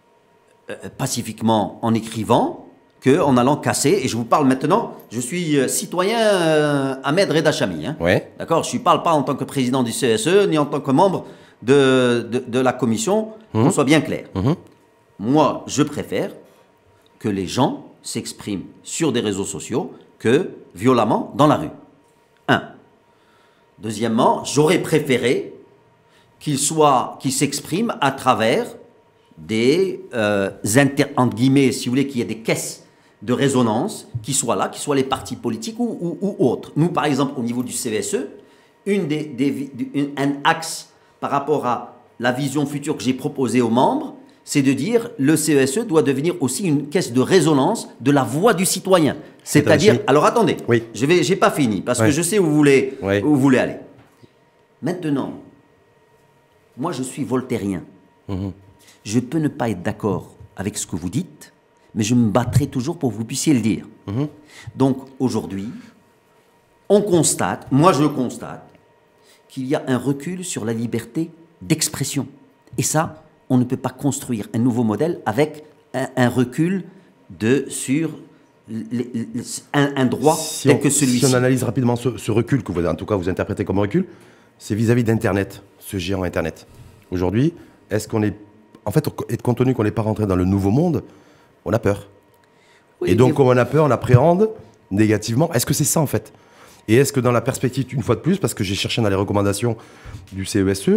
pacifiquement en écrivant qu'en allant casser. Et je vous parle maintenant, je suis citoyen Ahmed Reda Chami. Hein. Ouais. D'accord. Je ne parle pas en tant que président du CSE, ni en tant que membre de la commission, qu'on soit bien clair. Moi, je préfère que les gens s'expriment sur des réseaux sociaux que violemment dans la rue. Un. Deuxièmement, j'aurais préféré qu'ils s'expriment à travers des, entre guillemets, si vous voulez, qu'il y ait des caisses de résonance qui soient là, qui soient les partis politiques ou autres. Nous, par exemple, au niveau du CSE, un axe par rapport à la vision future que j'ai proposée aux membres, c'est de dire le CSE doit devenir aussi une caisse de résonance de la voix du citoyen. C'est-à-dire, alors attendez, oui. j'ai pas fini, parce que je sais où vous voulez aller. Maintenant, moi je suis voltairien. Je peux ne pas être d'accord avec ce que vous dites, mais je me battrai toujours pour que vous puissiez le dire. Donc aujourd'hui, on constate, moi je constate, qu'il y a un recul sur la liberté d'expression. Et ça, on ne peut pas construire un nouveau modèle avec un recul sur un droit tel que celui-ci. Si on analyse rapidement ce recul que vous, en tout cas, vous interprétez comme recul, c'est vis-à-vis d'Internet, ce géant Internet. Aujourd'hui, est-ce qu'on est... En fait, compte tenu qu'on n'est pas rentré dans le nouveau monde, on a peur. Oui, et donc, comme on a peur, on appréhende négativement. Est-ce que c'est ça, en fait? Et est-ce que dans la perspective, une fois de plus, parce que j'ai cherché dans les recommandations du CESE,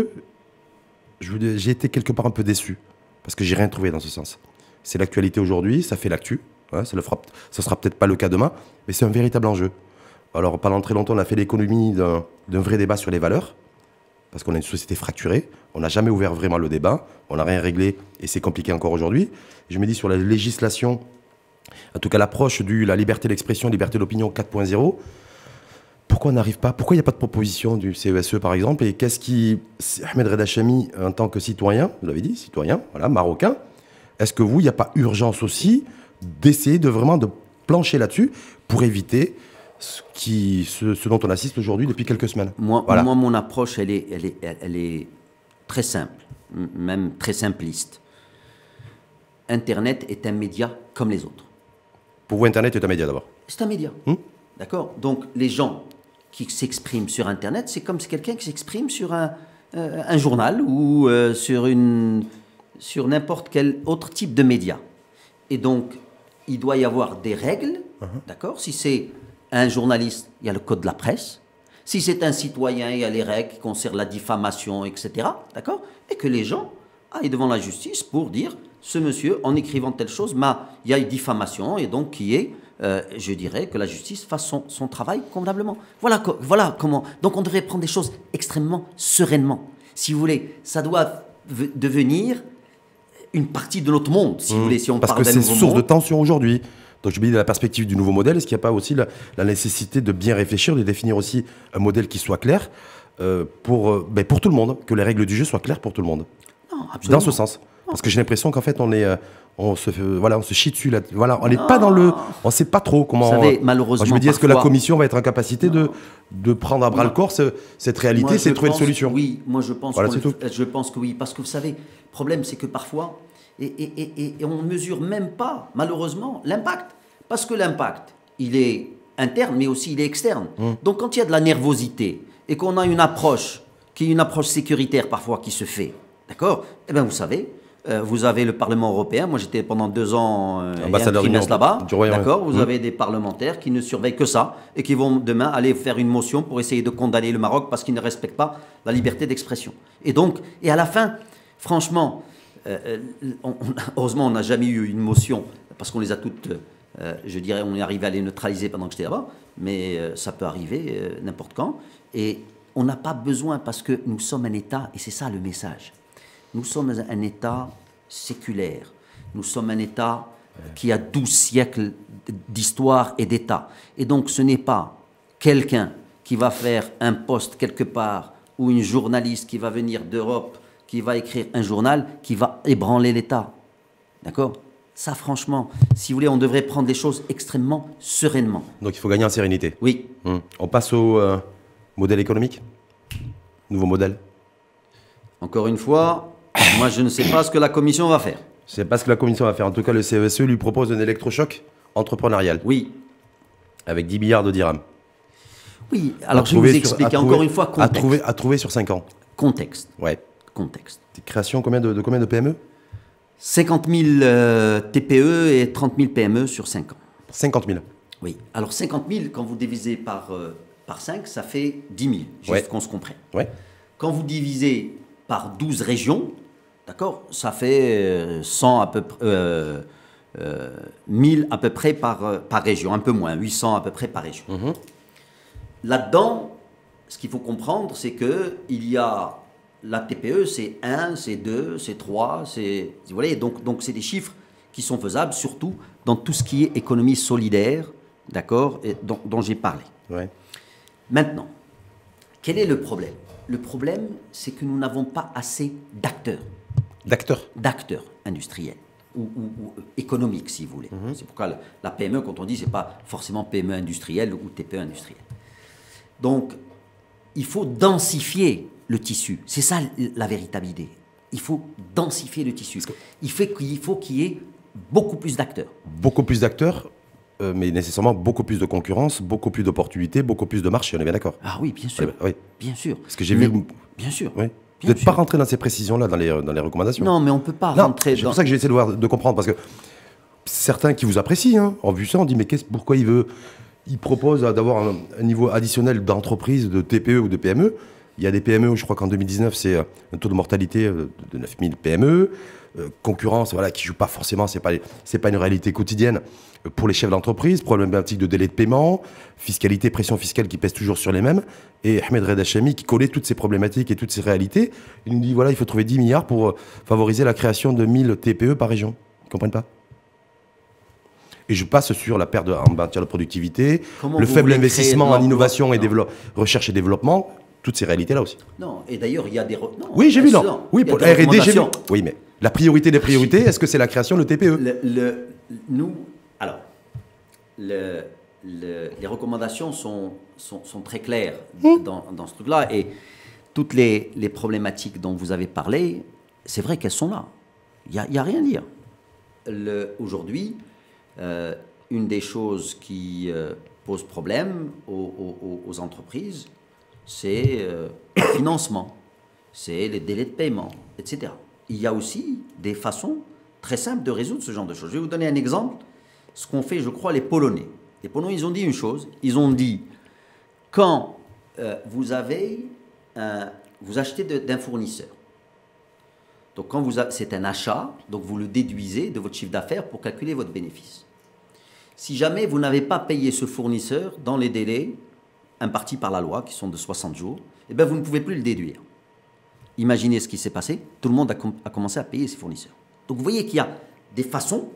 j'ai été quelque part un peu déçu, parce que j'ai rien trouvé dans ce sens. C'est l'actualité aujourd'hui, ça fait l'actu, hein, ça sera peut-être pas le cas demain, mais c'est un véritable enjeu. Alors, pendant très longtemps, on a fait l'économie d'un vrai débat sur les valeurs, parce qu'on a une société fracturée, on n'a jamais ouvert vraiment le débat, on n'a rien réglé, et c'est compliqué encore aujourd'hui. Je me dis sur la législation, en tout cas l'approche de la liberté d'expression, liberté d'opinion 4.0, pourquoi on n'arrive pas? Pourquoi il n'y a pas de proposition du CESE, par exemple? Et qu'est-ce qui... Ahmed Reda Chami, en tant que citoyen, vous l'avez dit, citoyen, voilà, marocain, est-ce que il n'y a pas urgence aussi d'essayer de vraiment de plancher là-dessus pour éviter ce dont on assiste aujourd'hui depuis quelques semaines? Moi, mon approche, elle est très simple, même très simpliste. Internet est un média comme les autres. Pour vous, Internet est un média d'abord? C'est un média. D'accord? Donc, les gens qui s'expriment sur Internet, c'est comme quelqu'un qui s'exprime sur un journal ou sur n'importe quel autre type de média. Et donc, il doit y avoir des règles, d'accord? Si c'est un journaliste, il y a le code de la presse. Si c'est un citoyen, il y a les règles qui concernent la diffamation, etc. D'accord? Et que les gens aillent devant la justice pour dire, ce monsieur, en écrivant telle chose, il y a une diffamation, et donc je dirais que la justice fasse son travail convenablement. Voilà comment. Donc on devrait prendre des choses extrêmement sereinement. Si vous voulez, ça doit devenir une partie de notre monde, si vous voulez, si on parle d'un nouveau monde. Parce que c'est source de tension aujourd'hui. Donc je me dis, de la perspective du nouveau modèle, est-ce qu'il n'y a pas aussi la nécessité de bien réfléchir, de définir aussi un modèle qui soit clair pour tout le monde, que les règles du jeu soient claires pour tout le monde? Non, absolument. Dans ce sens. Parce que j'ai l'impression qu'en fait, on se chie dessus. Voilà, on n'est pas dans le... On ne sait pas trop comment... Vous savez, malheureusement, je me dis, est-ce que la Commission va être en capacité de prendre à bras-le-corps cette réalité, c'est de trouver une solution? Oui, moi je pense, je pense que oui. Parce que vous savez, le problème, c'est que parfois... Et on ne mesure même pas, malheureusement, l'impact. Parce que l'impact, il est interne, mais aussi il est externe. Donc quand il y a de la nervosité et qu'on a une approche, qui est une approche sécuritaire parfois qui se fait, d'accord? Eh bien vous savez, Vous avez le Parlement européen. Moi, j'étais pendant 2 ans Ambassadeur un trimestre là-bas. D'accord. Vous Mmh. avez des parlementaires qui ne surveillent que ça et qui vont demain aller faire une motion pour essayer de condamner le Maroc parce qu'il ne respecte pas la liberté d'expression. Et donc, et à la fin, franchement, heureusement, on n'a jamais eu une motion parce qu'on les a toutes, je dirais, on est arrivé à les neutraliser pendant que j'étais là-bas, mais ça peut arriver n'importe quand. Et on n'a pas besoin parce que nous sommes un État, et c'est ça le message. Nous sommes un État séculaire. Nous sommes un État qui a 12 siècles d'histoire et d'État. Et donc, ce n'est pas quelqu'un qui va faire un poste quelque part ou une journaliste qui va venir d'Europe, qui va écrire un journal, qui va ébranler l'État. D'accord ? Ça, franchement, si vous voulez, on devrait prendre les choses extrêmement sereinement. Donc il faut gagner en sérénité. Oui. On passe au modèle économique. Nouveau modèle. Encore une fois, moi, je ne sais pas ce que la Commission va faire. C'est pas ce que la Commission va faire. En tout cas, le CESE lui propose un électrochoc entrepreneurial. Oui. Avec 10 milliards de dirhams. Oui, alors je vais vous expliquer encore une fois contexte. À trouver sur 5 ans. Contexte. Ouais. Contexte. Création combien de PME 50 000 TPE et 30 000 PME sur 5 ans. 50 000. Oui. Alors 50 000, quand vous divisez par 5, ça fait 10 000, juste qu'on se comprenne. Ouais. Quand vous divisez par 12 régions, d'accord, ça fait 100 à peu près, 1000 à peu près par région, un peu moins, 800 à peu près par région. Là-dedans, ce qu'il faut comprendre, c'est qu'il y a la TPE, c'est 1, c'est 2, c'est 3, c'est... Vous voyez, donc c'est des chiffres qui sont faisables, surtout dans tout ce qui est économie solidaire, d'accord, dont j'ai parlé. Ouais. Maintenant, quel est le problème? Le problème, c'est que nous n'avons pas assez d'acteurs. D'acteurs industriels ou économiques, si vous voulez. C'est pourquoi la PME, quand on dit, c'est pas forcément PME industrielle ou TPE industrielle. Donc, il faut densifier le tissu. C'est ça la véritable idée. Il faut densifier le tissu. Il faut qu'il y ait beaucoup plus d'acteurs. Beaucoup plus d'acteurs, mais nécessairement beaucoup plus de concurrence, beaucoup plus d'opportunités, beaucoup plus de marché, on est bien d'accord? Ah oui, bien sûr. Oui. Bien sûr. Parce que j'ai vu... Bien sûr. Oui. Vous n'êtes pas rentré dans ces précisions-là, dans les recommandations. Non, mais on ne peut pas rentrer dans... C'est pour ça que j'ai essayé de comprendre, parce que certains qui vous apprécient, ont vu ça, on dit, mais pourquoi il propose d'avoir un niveau additionnel d'entreprise, de TPE ou de PME. Il y a des PME, je crois qu'en 2019, c'est un taux de mortalité de 9000 PME. Concurrence, voilà, qui ne joue pas forcément, c'est pas une réalité quotidienne pour les chefs d'entreprise. Problématique de délai de paiement, fiscalité, pression fiscale qui pèse toujours sur les mêmes. Et Ahmed Reda Hachemi, qui connaît toutes ces problématiques et toutes ces réalités, il nous dit, voilà, il faut trouver 10 milliards pour favoriser la création de 1000 TPE par région. Ils ne comprennent pas? Et je passe sur la perte en matière de productivité, le faible investissement en innovation et recherche et développement, toutes ces réalités-là aussi. Non, et d'ailleurs, il y a des... Oui, j'ai vu, non. Oui, pour la R&D, j'ai vu. Oui, mais la priorité des priorités, est-ce que c'est la création de TPE? Les recommandations sont très claires dans ce truc-là. Et toutes les problématiques dont vous avez parlé, c'est vrai qu'elles sont là. Il n'y a rien à dire. Aujourd'hui, une des choses qui pose problème aux entreprises, c'est le financement, c'est les délais de paiement, etc. Il y a aussi des façons très simples de résoudre ce genre de choses. Je vais vous donner un exemple, ce qu'ont fait, je crois, les Polonais. Les Polonais, ils ont dit une chose, ils ont dit, quand vous achetez d'un fournisseur, donc quand c'est un achat, donc vous le déduisez de votre chiffre d'affaires pour calculer votre bénéfice. Si jamais vous n'avez pas payé ce fournisseur dans les délais impartis par la loi, qui sont de 60 jours, eh bien vous ne pouvez plus le déduire. Imaginez ce qui s'est passé, tout le monde a commencé à payer ses fournisseurs. Donc vous voyez qu'il y a des façons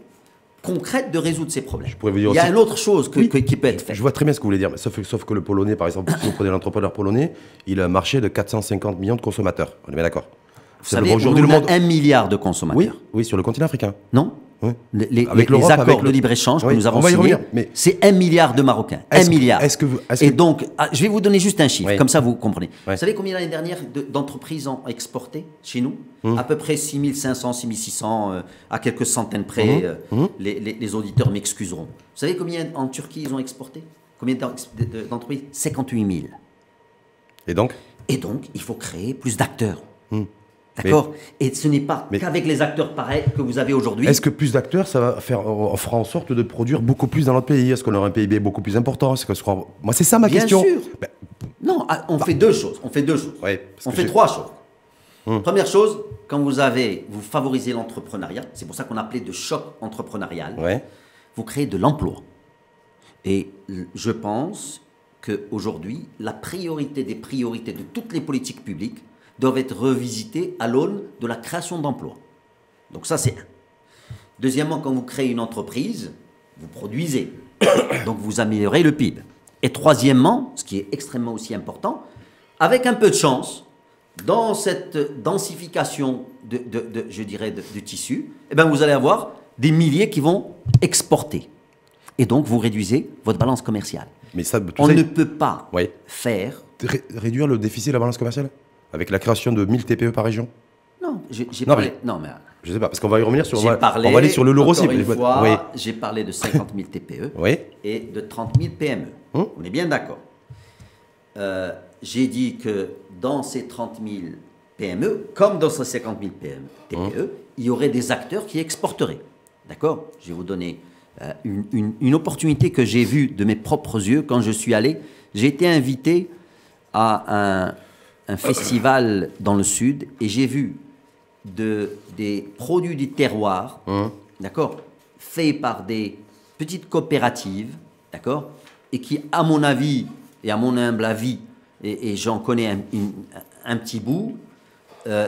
concrètes de résoudre ces problèmes. Il y a une autre chose qui peut être faite. Je vois très bien ce que vous voulez dire, sauf que le Polonais, par exemple, si vous prenez l'entrepreneur polonais, il a un marché de 450 millions de consommateurs. On est bien d'accord? Vous savez, on a 1 milliard de consommateurs. Oui, sur le continent africain. Non. Oui. Les accords de libre-échange que nous avons signés, c'est 1 milliard de Marocains. 1 milliard. Et donc, je vais vous donner juste un chiffre, comme ça vous comprenez. Vous savez combien l'année dernière d'entreprises ont exporté chez nous? À peu près 6500, 6600, à quelques centaines près. Les auditeurs m'excuseront. Vous savez combien en Turquie ils ont exporté? Combien d'entreprises? 58 000. Et donc, il faut créer plus d'acteurs. D'accord. Et ce n'est pas qu'avec les acteurs pareils que vous avez aujourd'hui. Est-ce que plus d'acteurs, ça va faire, on fera en sorte de produire beaucoup plus dans notre pays? Est-ce qu'on aura un PIB beaucoup plus important? Moi, c'est ça ma question. Bien sûr. Non, on fait deux choses. On fait deux choses. Ouais, on fait trois choses. Première chose, quand vous favorisez l'entrepreneuriat, c'est pour ça qu'on appelait de choc entrepreneurial, vous créez de l'emploi. Et je pense qu'aujourd'hui, la priorité des priorités de toutes les politiques publiques doivent être revisitées à l'aune de la création d'emplois. Donc ça, c'est un. Deuxièmement, quand vous créez une entreprise, vous produisez. Donc vous améliorez le PIB. Et troisièmement, ce qui est extrêmement aussi important, avec un peu de chance, dans cette densification je dirais, de tissu, eh bien, vous allez avoir des milliers qui vont exporter. Et donc, vous réduisez votre balance commerciale. Mais ça, on ne peut pas faire... Réduire le déficit de la balance commerciale avec la création de 1000 TPE par région? Non, j'ai parlé... Non, mais... Je sais pas, parce qu'on va y revenir sur... On va aller sur le l'euro cible. Une fois, j'ai parlé de 50 000 TPE et de 30 000 PME. On est bien d'accord. J'ai dit que dans ces 30 000 PME, comme dans ces 50 000 TPE, il y aurait des acteurs qui exporteraient. D'accord? Je vais vous donner une opportunité que j'ai vue de mes propres yeux quand je suis allé. J'ai été invité à un festival dans le sud et j'ai vu des produits du terroir, d'accord, faits par des petites coopératives, d'accord, et qui, à mon avis, et à mon humble avis, et j'en connais un petit bout,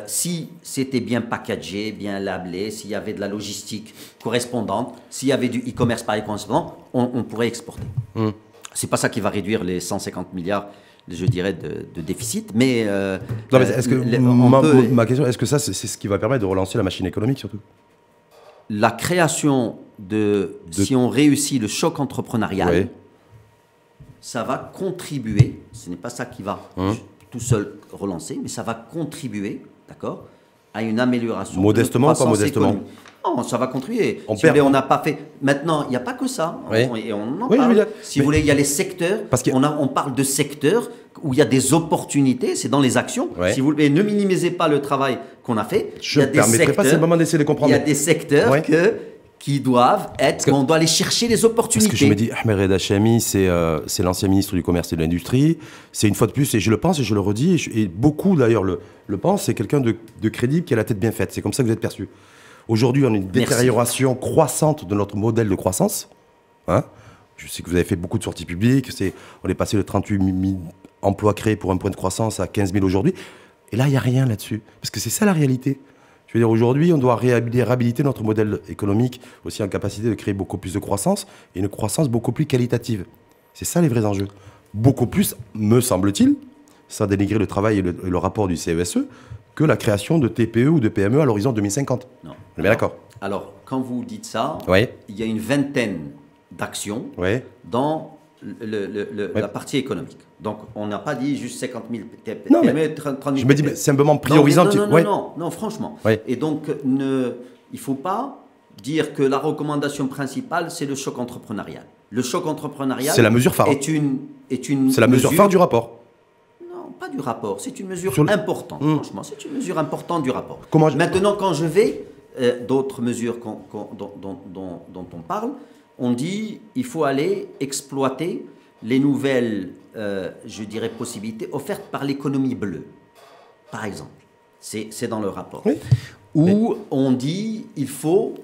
si c'était bien packagé, bien labelé, s'il y avait de la logistique correspondante, s'il y avait du e-commerce pareil correspondant, on pourrait exporter. C'est pas ça qui va réduire les 150 milliards, je dirais, de déficit, mais... non, mais est-ce que, ma question, est-ce que ça, c'est ce qui va permettre de relancer la machine économique, surtout? La création si on réussit le choc entrepreneurial, ça va contribuer, ce n'est pas ça qui va tout seul relancer, mais ça va contribuer, d'accord, à une amélioration. Modestement ou pas modestement? Économique. Non, ça va contribuer. On n'a pas fait. Maintenant, il n'y a pas que ça. Et on en parle. Si vous voulez, il y a les secteurs. On parle de secteurs où il y a des opportunités. C'est dans les actions. Si vous voulez, ne minimisez pas le travail qu'on a fait. Je ne permettrai pas, c'est le moment d'essayer de comprendre. Il y a des secteurs qui doivent être. On doit aller chercher les opportunités. Parce que je me dis, Ahmed Reda Hachemi, c'est l'ancien ministre du Commerce et de l'Industrie. C'est une fois de plus, et je le pense et je le redis, et beaucoup d'ailleurs le pensent, c'est quelqu'un de crédible qui a la tête bien faite. C'est comme ça que vous êtes perçu. Aujourd'hui, on a une détérioration croissante de notre modèle de croissance. Je sais que vous avez fait beaucoup de sorties publiques. On est passé de 38 000 emplois créés pour un point de croissance à 15 000 aujourd'hui. Et là, il n'y a rien là-dessus. Parce que c'est ça la réalité. Je veux dire, aujourd'hui, on doit réhabiliter notre modèle économique, aussi en capacité de créer beaucoup plus de croissance, et une croissance beaucoup plus qualitative. C'est ça les vrais enjeux. Beaucoup plus, me semble-t-il, sans dénigrer le travail et le rapport du CESE, que la création de TPE ou de PME à l'horizon 2050. Non. On est bien d'accord. Alors, quand vous dites ça, il y a une vingtaine d'actions dans la partie économique. Donc, on n'a pas dit juste 50 000 PME, 30 000 je me dis, simplement priorisant. Non, franchement. Et donc, il ne faut pas dire que la recommandation principale, c'est le choc entrepreneurial. Le choc entrepreneurial, c'est la mesure phare. C'est la mesure phare du rapport. Pas du rapport, c'est une mesure importante, franchement, c'est une mesure importante du rapport. Maintenant, quand je vais, d'autres mesures dont on parle, on dit il faut aller exploiter les nouvelles, je dirais, possibilités offertes par l'économie bleue, par exemple. C'est dans le rapport. Où on dit il faut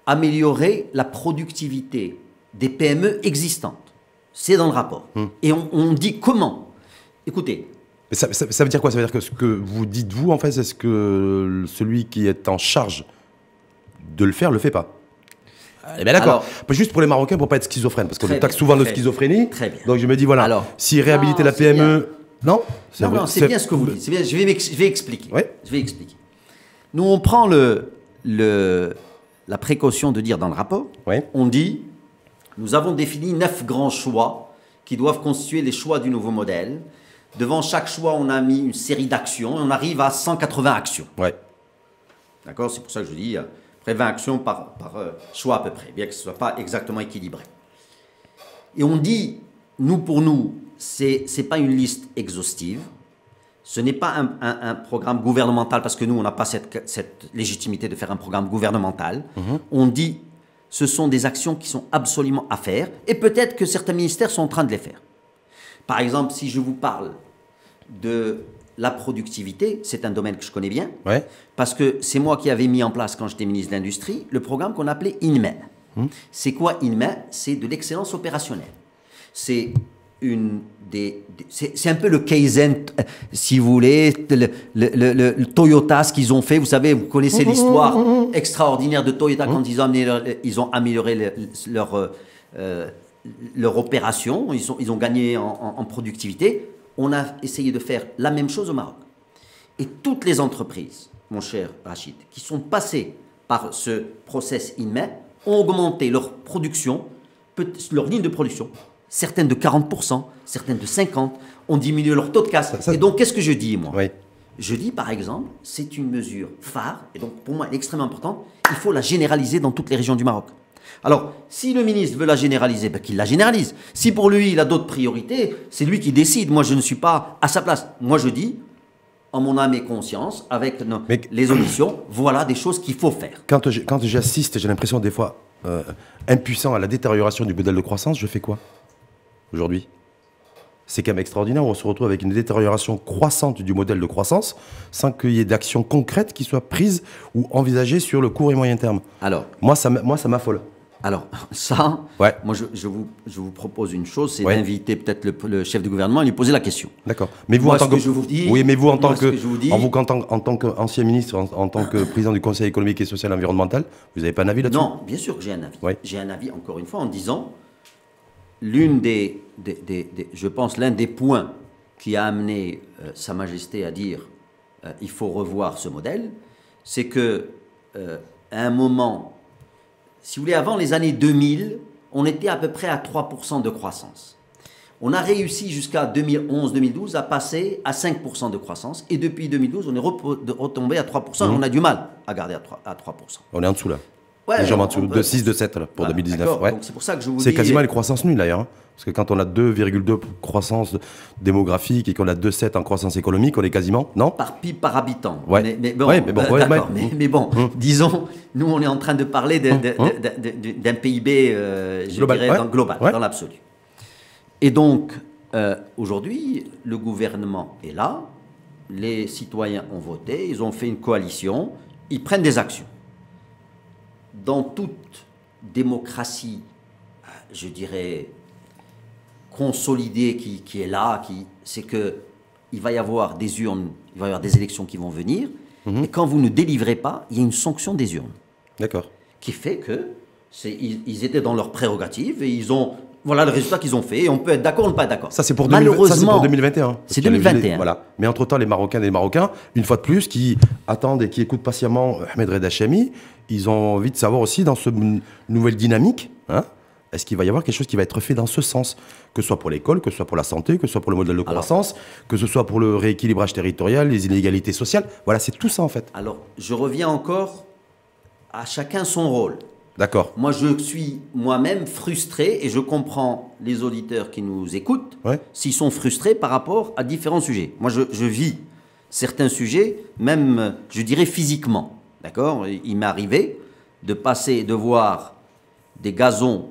améliorer la productivité des PME existantes. C'est dans le rapport. Et on dit comment. Écoutez, mais ça veut dire quoi? Ça veut dire que ce que vous dites, vous, en fait, c'est ce que celui qui est en charge de le faire, le fait pas. Eh bien d'accord. Juste pour les Marocains, pour pas être schizophrène, parce qu'on taxe souvent de schizophrénie. Très bien. Donc je me dis, voilà, si réhabiliter la PME... Non, c'est bien ce que vous dites. C'est bien. Je vais expliquer. Je vais expliquer. Nous, on prend la précaution de dire dans le rapport, on dit, nous avons défini 9 grands choix qui doivent constituer les choix du nouveau modèle. Devant chaque choix, on a mis une série d'actions et on arrive à 180 actions. D'accord? C'est pour ça que je dis près 20 actions par choix à peu près, bien que ce ne soit pas exactement équilibré. Et on dit, pour nous, ce n'est pas une liste exhaustive. Ce n'est pas un programme gouvernemental, parce que nous, on n'a pas cette légitimité de faire un programme gouvernemental. On dit, ce sont des actions qui sont absolument à faire, et peut-être que certains ministères sont en train de les faire. Par exemple, si je vous parle de la productivité, c'est un domaine que je connais bien, Ouais. parce que c'est moi qui avais mis en place, quand j'étais ministre de l'Industrie, le programme qu'on appelait INME. C'est quoi INME? C'est de l'excellence opérationnelle. C'est c'est un peu le Kaizen, si vous voulez, le Toyota, ce qu'ils ont fait. Vous savez, vous connaissez l'histoire extraordinaire de Toyota quand ils ont amélioré leur opération. Ils ont gagné en productivité. On a essayé de faire la même chose au Maroc. Et toutes les entreprises, mon cher Rachid, qui sont passées par ce process INME, ont augmenté leur production, leur ligne de production, certaines de 40%, certaines de 50%, ont diminué leur taux de casse. Et donc, qu'est-ce que je dis, moi? Oui. Je dis, par exemple, c'est une mesure phare, et donc pour moi, elle est extrêmement importante, il faut la généraliser dans toutes les régions du Maroc. Alors, si le ministre veut la généraliser, ben qu'il la généralise. Si pour lui, il a d'autres priorités, c'est lui qui décide. Moi, je ne suis pas à sa place. Moi, je dis, en mon âme et conscience, avec les auditions, voilà des choses qu'il faut faire. Quand j'assiste, j'ai l'impression des fois impuissant à la détérioration du modèle de croissance, je fais quoi aujourd'hui? C'est quand même extraordinaire, on se retrouve avec une détérioration croissante du modèle de croissance sans qu'il y ait d'actions concrètes qui soient prises ou envisagées sur le court et moyen terme. Alors, moi, ça m'affole. Alors, ça, ouais. Moi, je vous propose une chose, c'est d'inviter peut-être le chef du gouvernement et lui poser la question. D'accord. Mais vous, en tant qu'ancien ministre, en tant que président du Conseil économique et social et environnemental, vous n'avez pas un avis là-dessus? Non, bien sûr que j'ai un avis. Ouais. J'ai un avis, encore une fois, en disant, je pense, l'un des points qui a amené Sa Majesté à dire il faut revoir ce modèle, c'est que à un moment, si vous voulez, avant les années 2000, on était à peu près à 3% de croissance. On a réussi jusqu'à 2011-2012 à passer à 5% de croissance. Et depuis 2012, on est retombé à 3%. On a du mal à garder à 3%. On est en dessous là. Ouais, légèrement en dessous, de 6, de 7 là, pour 2019. Ouais. Donc c'est pour ça que je vous dis... C'est quasiment les croissances nulles d'ailleurs. Hein. Parce que quand on a 2,2 croissance démographique et qu'on a 2,7 en croissance économique, on est quasiment, non? Par PIB par habitant. Ouais. Mais bon, disons, nous on est en train de parler d'un PIB, global, dans l'absolu. Et donc, aujourd'hui, le gouvernement est là, les citoyens ont voté, ils ont fait une coalition, ils prennent des actions. Dans toute démocratie, je dirais, consolidée qui est là, c'est qu'il va y avoir des urnes, il va y avoir des élections qui vont venir, et quand vous ne délivrez pas, il y a une sanction des urnes. D'accord. Qui fait qu'ils étaient dans leurs prérogatives et ils ont... Voilà le résultat qu'ils ont fait, et on peut être d'accord ou ne pas être d'accord. Ça, c'est pour 2021. C'est 2021. Voilà. Mais entre-temps, les Marocains et les Marocains, une fois de plus, qui attendent et qui écoutent patiemment Ahmed Reda Hachemi, ils ont envie de savoir aussi, dans cette nouvelle dynamique, hein, est-ce qu'il va y avoir quelque chose qui va être fait dans ce sens? Que ce soit pour l'école, que ce soit pour la santé, que ce soit pour le modèle de croissance, que ce soit pour le rééquilibrage territorial, les inégalités sociales. Voilà, c'est tout ça, en fait. Alors, je reviens encore à chacun son rôle. D'accord. Moi, je suis moi-même frustré et je comprends les auditeurs qui nous écoutent s'ils sont frustrés par rapport à différents sujets. Moi, je vis certains sujets, même, je dirais, physiquement. D'accord? Il m'est arrivé de voir des gazons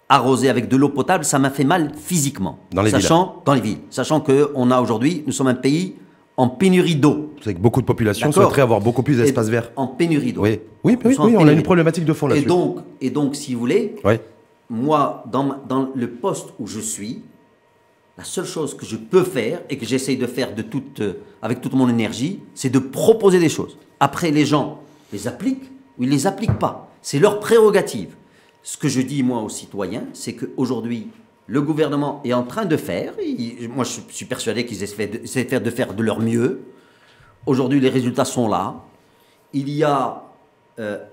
arrosés avec de l'eau potable, ça m'a fait mal physiquement. Dans les villes. Dans les villes. Sachant qu'on a aujourd'hui, nous sommes un pays en pénurie d'eau. C'est que beaucoup de populations souhaiteraient avoir beaucoup plus d'espace vert. En pénurie d'eau. Oui, on a une problématique de fond là-dessus. Et donc, si vous voulez, moi, dans le poste où je suis, la seule chose que je peux faire et que j'essaye de faire avec toute mon énergie, c'est de proposer des choses. Après, les gens les appliquent ou ils ne les appliquent pas. C'est leur prérogative. Ce que je dis, moi, aux citoyens, c'est qu'aujourd'hui, le gouvernement est en train de faire, moi je suis persuadé qu'ils essaient de faire de leur mieux. Aujourd'hui, les résultats sont là. Il y a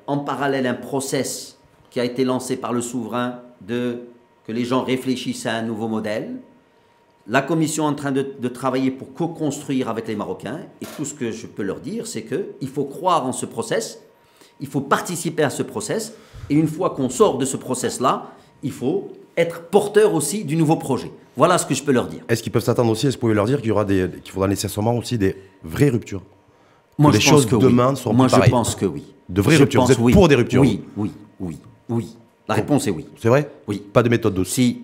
en parallèle un process qui a été lancé par le souverain que les gens réfléchissent à un nouveau modèle. La commission est en train de travailler pour co-construire avec les Marocains. Et tout ce que je peux leur dire, c'est qu'il faut croire en ce process, il faut participer à ce process. Et une fois qu'on sort de ce process-là, il faut être porteurs aussi du nouveau projet. Voilà ce que je peux leur dire. Est-ce qu'ils peuvent s'attendre aussi, est-ce que vous pouvez leur dire qu'il faudra nécessairement aussi des vraies ruptures? Moi, les je pense choses que demain oui. sont Moi, plus pareilles. je pense que oui. De vraies Je ruptures. Vous pense êtes pour des ruptures? Oui, oui, oui, oui. La réponse est oui. C'est vrai? Oui. Pas de méthode douce? Si,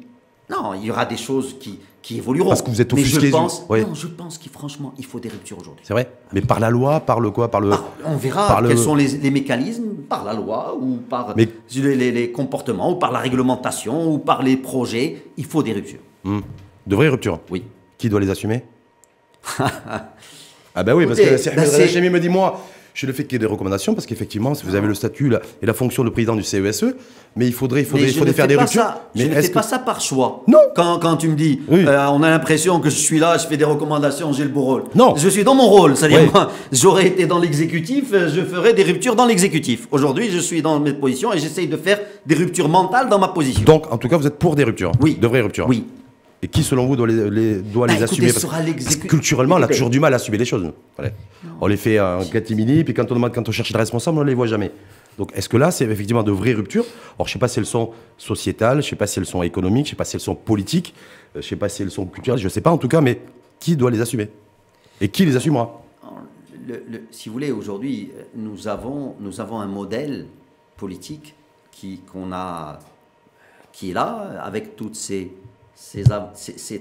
non, il y aura des choses qui évolueront. Parce que vous êtes Mais offusqué. je pense, Oui. non, je pense qu'il franchement, il faut des ruptures aujourd'hui. C'est vrai? Mais par la loi, par le quoi? On verra par quels sont les mécanismes, par la loi, ou par Mais- les comportements, ou par la réglementation, ou par les projets. Il faut des ruptures. De vraies ruptures? Oui. Qui doit les assumer? Ah ben oui, parce Écoutez, que si ben Ahmed c'est- Hachemi me dit, moi, je le fais qu'il y ait des recommandations, parce qu'effectivement, si vous avez le statut et la fonction de président du CESE, mais il faudrait Mais je ne faire fais des pas ruptures. ça. Mais Je ne est-ce fais que... pas ça par choix. Non. Quand tu me dis, Oui. on a l'impression que je suis là, je fais des recommandations, j'ai le beau rôle. Non. Je suis dans mon rôle. C'est-à-dire, Oui. moi, j'aurais été dans l'exécutif, je ferais des ruptures dans l'exécutif. Aujourd'hui, je suis dans mes positions et j'essaye de faire des ruptures mentales dans ma position. Donc, en tout cas, vous êtes pour des ruptures? Oui. De vraies ruptures? Oui. Et qui, selon vous, doit les écoutez, assumer? ce sera Parce que culturellement, on a Écoutez. toujours du mal à assumer les choses. Voilà. On les fait en catimini, puis quand on cherche des responsables, on ne les voit jamais. Donc, est-ce que là, c'est effectivement de vraies ruptures? Alors, je ne sais pas si elles sont sociétales, je ne sais pas si elles sont économiques, je ne sais pas si elles sont politiques, je ne sais pas si elles sont culturelles, je ne sais pas en tout cas, mais qui doit les assumer? Et qui les assumera? Si vous voulez, aujourd'hui, nous avons un modèle politique qui est là, avec toutes ses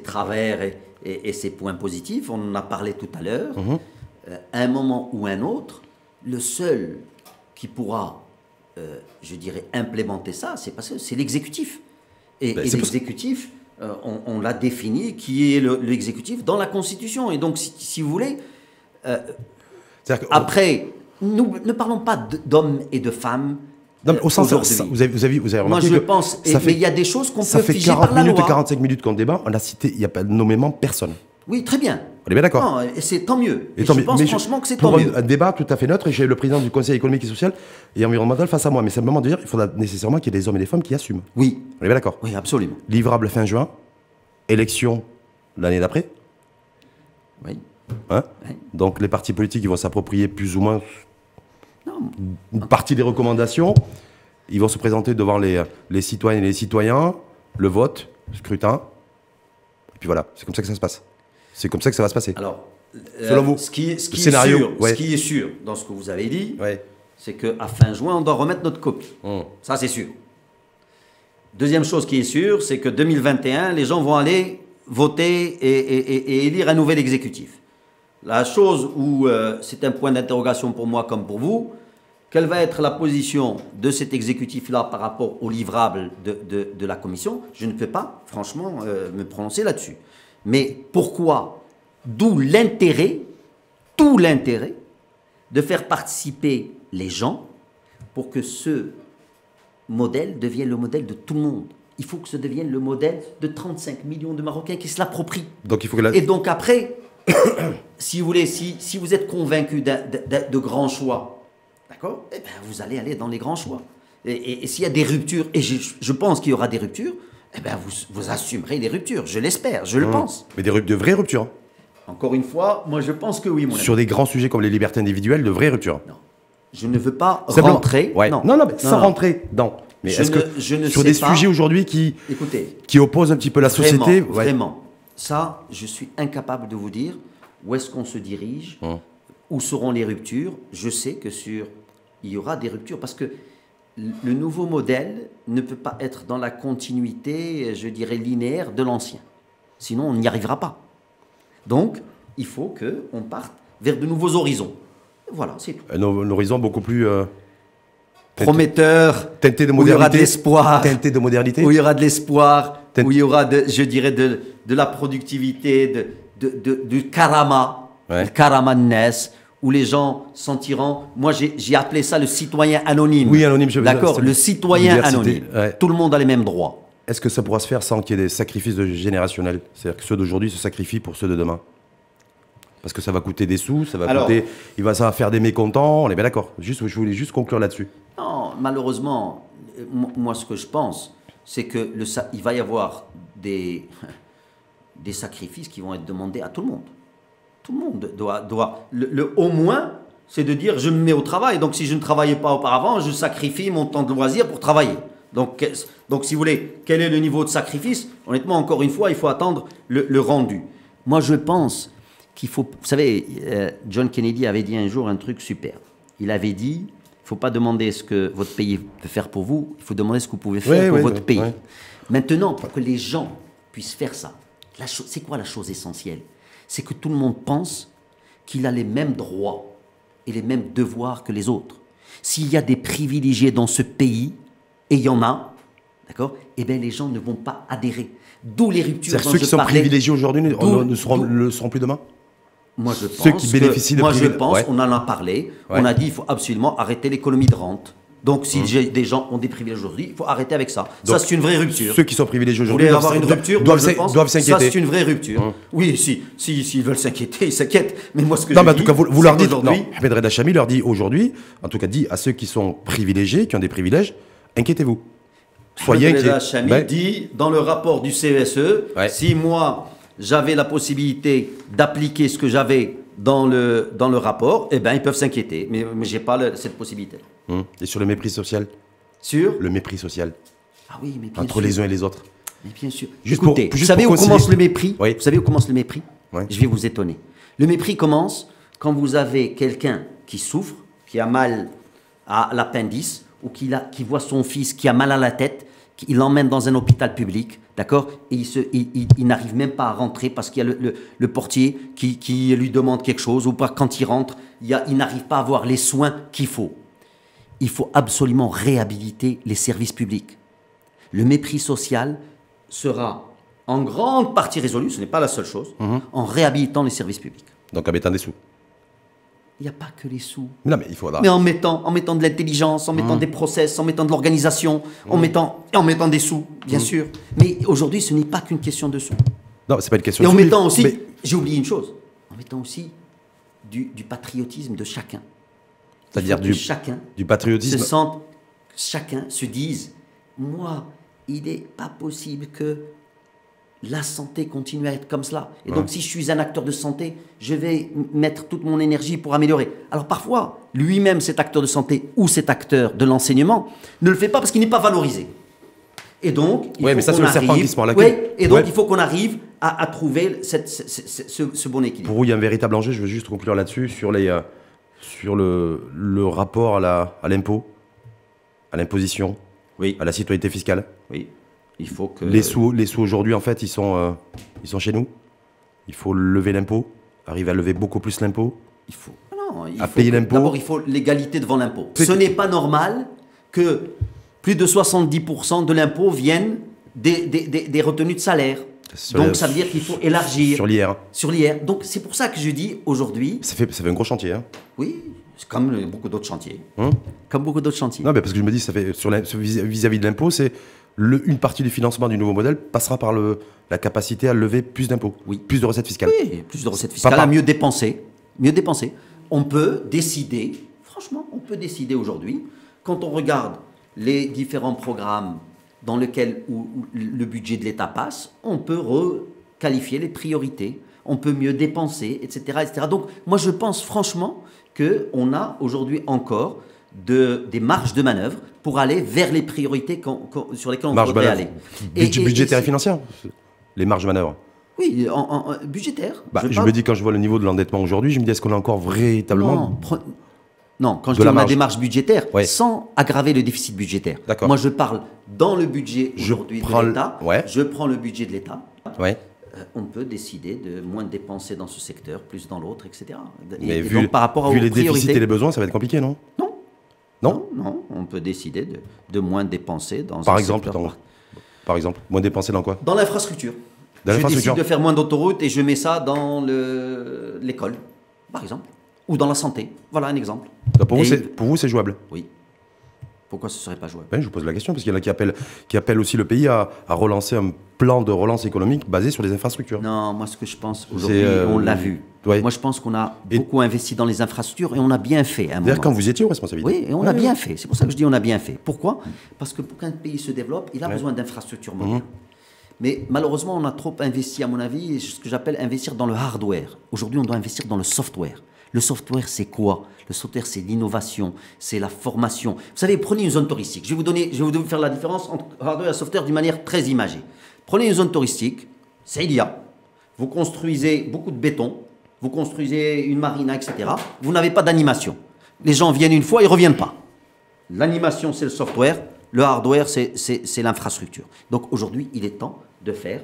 travers et ses points positifs. On en a parlé tout à l'heure. À un moment ou un autre, le seul qui pourra, je dirais, implémenter ça, c'est l'exécutif. Et Ben, c'est l'exécutif, on l'a défini, qui est l'exécutif dans la Constitution. Et donc, si vous voulez, C'est-à-dire que- après, nous ne parlons pas d'hommes et de femmes. Non, mais au sens, aujourd'hui. vous avez Moi, remarqué je que pense, ça mais fait, il y a des choses qu'on ça peut fait figer 40 par la minutes et loi. 45 minutes qu'on débat, on a cité, il n'y a pas nommément personne. Oui, très bien. On est bien d'accord? Non, et c'est tant mieux. Et tant je mieux. pense Mais franchement que c'est pour tant mieux. un débat tout à fait neutre, et j'ai le président du Conseil économique et social et environnemental face à moi. Mais simplement de dire, il faudra nécessairement qu'il y ait des hommes et des femmes qui assument. Oui, On est bien d'accord? oui, absolument. Livrable fin juin, élection l'année d'après. Oui. Hein? Oui. Donc les partis politiques ils vont s'approprier plus ou moins Non, une partie des recommandations. Ils vont se présenter devant les citoyennes et les citoyens, le vote, le scrutin. Et puis voilà, c'est comme ça que ça se passe. C'est comme ça que ça va se passer. alors, Selon vous, ce qui est scénario, sûr, ouais. ce qui est sûr dans ce que vous avez dit, Ouais. c'est qu'à fin juin, on doit remettre notre copie. Ça, c'est sûr. Deuxième chose qui est sûre, c'est que 2021, les gens vont aller voter et élire un nouvel exécutif. La chose où c'est un point d'interrogation pour moi comme pour vous, quelle va être la position de cet exécutif-là par rapport au livrable de la commission? Je ne peux pas, franchement, me prononcer là-dessus. Mais pourquoi? D'où l'intérêt, tout l'intérêt, de faire participer les gens pour que ce modèle devienne le modèle de tout le monde. Il faut que ce devienne le modèle de 35 millions de Marocains qui se l'approprient. Donc il faut que la... Et donc après, si vous voulez, si vous êtes convaincu de grands choix, d'accord, eh ben vous allez aller dans les grands choix. Et s'il y a des ruptures, et je pense qu'il y aura des ruptures, eh ben vous assumerez les ruptures. Je l'espère, je le pense. Mais de vraies ruptures. Encore une fois, moi je pense que oui, mon ami. Sur des grands sujets comme les libertés individuelles, de vraies ruptures. Non. Je ne veux pas Simplement. rentrer. Ouais. Non, mais sans rentrer dans. Mais Je est-ce ne- que je ne sur sais des pas. sujets aujourd'hui Écoutez, qui opposent un petit peu la vraiment, société, ouais. vraiment, ça, je suis incapable de vous dire où est-ce qu'on se dirige, où seront les ruptures. Je sais que il y aura des ruptures parce que le nouveau modèle ne peut pas être dans la continuité, je dirais, linéaire de l'ancien. Sinon, on n'y arrivera pas. Donc, il faut qu'on parte vers de nouveaux horizons. Voilà, c'est tout. Un horizon beaucoup plus Prometteur, teinté de où il y aura de modernité. l'espoir. Teinté de modernité. Où il y aura de l'espoir, Peut-être- où il y aura, je dirais, de la productivité, du karama, Ouais. le karama ness, où les gens sentiront. Moi, j'ai appelé ça le citoyen anonyme. Oui, anonyme, je veux dire, D'accord, c'est le citoyen diversité, anonyme. ouais. Tout le monde a les mêmes droits. Est-ce que ça pourra se faire sans qu'il y ait des sacrifices générationnels? C'est-à-dire que ceux d'aujourd'hui se sacrifient pour ceux de demain? Parce que ça va coûter des sous, ça va ça va faire des mécontents, on est bien d'accord. Je voulais juste conclure là-dessus. Non, malheureusement, moi, ce que je pense, c'est que il va y avoir des sacrifices qui vont être demandés à tout le monde. Tout le monde doit au moins, c'est de dire je me mets au travail. Donc si je ne travaillais pas auparavant, je sacrifie mon temps de loisir pour travailler. Donc, si vous voulez, quel est le niveau de sacrifice? Honnêtement, encore une fois, il faut attendre le rendu. Moi, je pense qu'il faut... Vous savez, John Kennedy avait dit un jour un truc super. Il avait dit, il ne faut pas demander ce que votre pays peut faire pour vous, il faut demander ce que vous pouvez faire pour votre pays. Ouais. Maintenant, pour que les gens puissent faire ça, c'est quoi la chose essentielle? C'est que tout le monde pense qu'il a les mêmes droits et les mêmes devoirs que les autres. S'il y a des privilégiés dans ce pays, et il y en a, d'accord, eh bien les gens ne vont pas adhérer. D'où les ruptures dont je parlais. Ceux qui sont privilégiés aujourd'hui ne seront plus demain? Moi, je pense ceux qui bénéficient de privilèges. On en a parlé, on a dit qu'il faut absolument arrêter l'économie de rente. Donc, si des gens ont des privilèges aujourd'hui, il faut arrêter avec ça. Donc, ça, c'est une vraie rupture. Ceux qui sont privilégiés aujourd'hui doivent s'inquiéter. Ça, c'est une vraie rupture. Oui, s'ils veulent s'inquiéter, ils s'inquiètent. Mais moi, ce que je dis, en tout cas, vous leur dites, Ahmed Reda Hachemi leur dit aujourd'hui, en tout cas, dit à ceux qui sont privilégiés, qui ont des privilèges, inquiétez-vous. Soyez inquiets. Ahmed Reda Hachemi dit, dans le rapport du CESE, si moi, j'avais la possibilité d'appliquer ce que j'avais dans le rapport, eh ben, ils peuvent s'inquiéter. Mais je n'ai pas cette possibilité. Et sur le mépris social? Sur le mépris social. Ah oui, mais bien entre les uns et les autres. Mais bien sûr. Écoutez, vous savez où commence le mépris? Vous savez où commence le mépris? Je vais vous étonner. Le mépris commence quand vous avez quelqu'un qui souffre, qui a mal à l'appendice, ou qui voit son fils qui a mal à la tête, il l'emmène dans un hôpital public, d'accord, et il n'arrive même pas à rentrer parce qu'il y a le portier qui lui demande quelque chose, ou quand il rentre, il n'arrive pas à avoir les soins qu'il faut. Il faut absolument réhabiliter les services publics. Le mépris social sera en grande partie résolu, ce n'est pas la seule chose, en réhabilitant les services publics. Donc en mettant des sous? Il n'y a pas que les sous. Non, mais il faudra. Mais en mettant de l'intelligence, en mettant des process, en mettant de l'organisation, en mettant des sous, bien sûr. Mais aujourd'hui, ce n'est pas qu'une question de sous. Non, c'est pas une question de sous. Et en mettant aussi, j'ai oublié une chose, en mettant aussi du patriotisme de chacun. C'est-à-dire du patriotisme. Chacun se dise, moi, il n'est pas possible que la santé continue à être comme cela. Et donc, si je suis un acteur de santé, je vais mettre toute mon énergie pour améliorer. Alors, parfois, lui-même, cet acteur de santé ou cet acteur de l'enseignement, ne le fait pas parce qu'il n'est pas valorisé. Et donc, il faut mais ça, c'est le serpent qui se mord la queue. Et donc, il faut qu'on arrive à trouver ce bon équilibre. Pour vous, il y a un véritable enjeu. Je veux juste conclure là-dessus, sur le rapport à l'impôt, à l'imposition, à la citoyenneté fiscale. Oui. Il faut que... Les sous aujourd'hui, en fait, ils sont chez nous. Il faut lever l'impôt, arriver à lever beaucoup plus l'impôt. Payer l'impôt. D'abord, il faut l'égalité devant l'impôt. Ce n'est pas normal que plus de 70% de l'impôt viennent des retenues de salaire. Donc, ça veut dire qu'il faut élargir. Sur l'IR. Sur l'IR. Donc, c'est pour ça que je dis aujourd'hui... Ça fait un gros chantier. Hein. Oui, c'est comme beaucoup d'autres chantiers. Comme beaucoup d'autres chantiers. Non, mais parce que je me dis, ça fait vis-à-vis de l'impôt, c'est... une partie du financement du nouveau modèle passera par la capacité à lever plus d'impôts, plus de recettes fiscales. Oui, plus de recettes fiscales, à mieux dépenser. Mieux dépenser. On peut décider, franchement, aujourd'hui, quand on regarde les différents programmes dans lesquels où le budget de l'État passe, on peut requalifier les priorités, on peut mieux dépenser, etc., etc. Donc, moi, je pense franchement qu'on a aujourd'hui encore des marges de manœuvre pour aller vers les priorités sur lesquelles on devrait aller. Budgétaire et financière, les marges de manœuvre. Oui, budgétaire. Je me dis, quand je vois le niveau de l'endettement aujourd'hui, je me dis, est-ce qu'on a encore véritablement... Non, quand je dis on a des marges budgétaires, sans aggraver le déficit budgétaire. Moi, je parle dans le budget aujourd'hui de l'État. Je prends le budget de l'État. On peut décider de moins dépenser dans ce secteur, plus dans l'autre, etc. Mais vu les déficits et les besoins, ça va être compliqué, non? Non, on peut décider de moins dépenser dans un secteur. Par exemple, moins dépenser dans quoi? Dans l'infrastructure. Je décide de faire moins d'autoroutes et je mets ça dans l'école, par exemple, ou dans la santé. Voilà un exemple. Donc pour vous, c'est jouable? Oui. Pourquoi ce ne serait pas jouable? Je vous pose la question, parce qu'il y en a qui appellent aussi le pays à relancer un plan de relance économique basé sur les infrastructures. Non, moi ce que je pense aujourd'hui, on l'a vu. Moi je pense qu'on a beaucoup investi dans les infrastructures et on a bien fait. D'ailleurs, quand vous étiez aux responsabilités. Oui, et on a bien fait. C'est pour ça que je dis on a bien fait. Pourquoi? Parce que pour qu'un pays se développe, il a besoin d'infrastructures modernes. Mais malheureusement, on a trop investi, à mon avis, ce que j'appelle investir dans le hardware. Aujourd'hui, on doit investir dans le software. Le software, c'est quoi? Le software, c'est l'innovation, c'est la formation. Vous savez, prenez une zone touristique. Je vais vous faire la différence entre hardware et software d'une manière très imagée. Prenez une zone touristique, c'est IA. Vous construisez beaucoup de béton, vous construisez une marina, etc. Vous n'avez pas d'animation. Les gens viennent une fois, ils ne reviennent pas. L'animation, c'est le software. Le hardware, c'est l'infrastructure. Donc aujourd'hui, il est temps de faire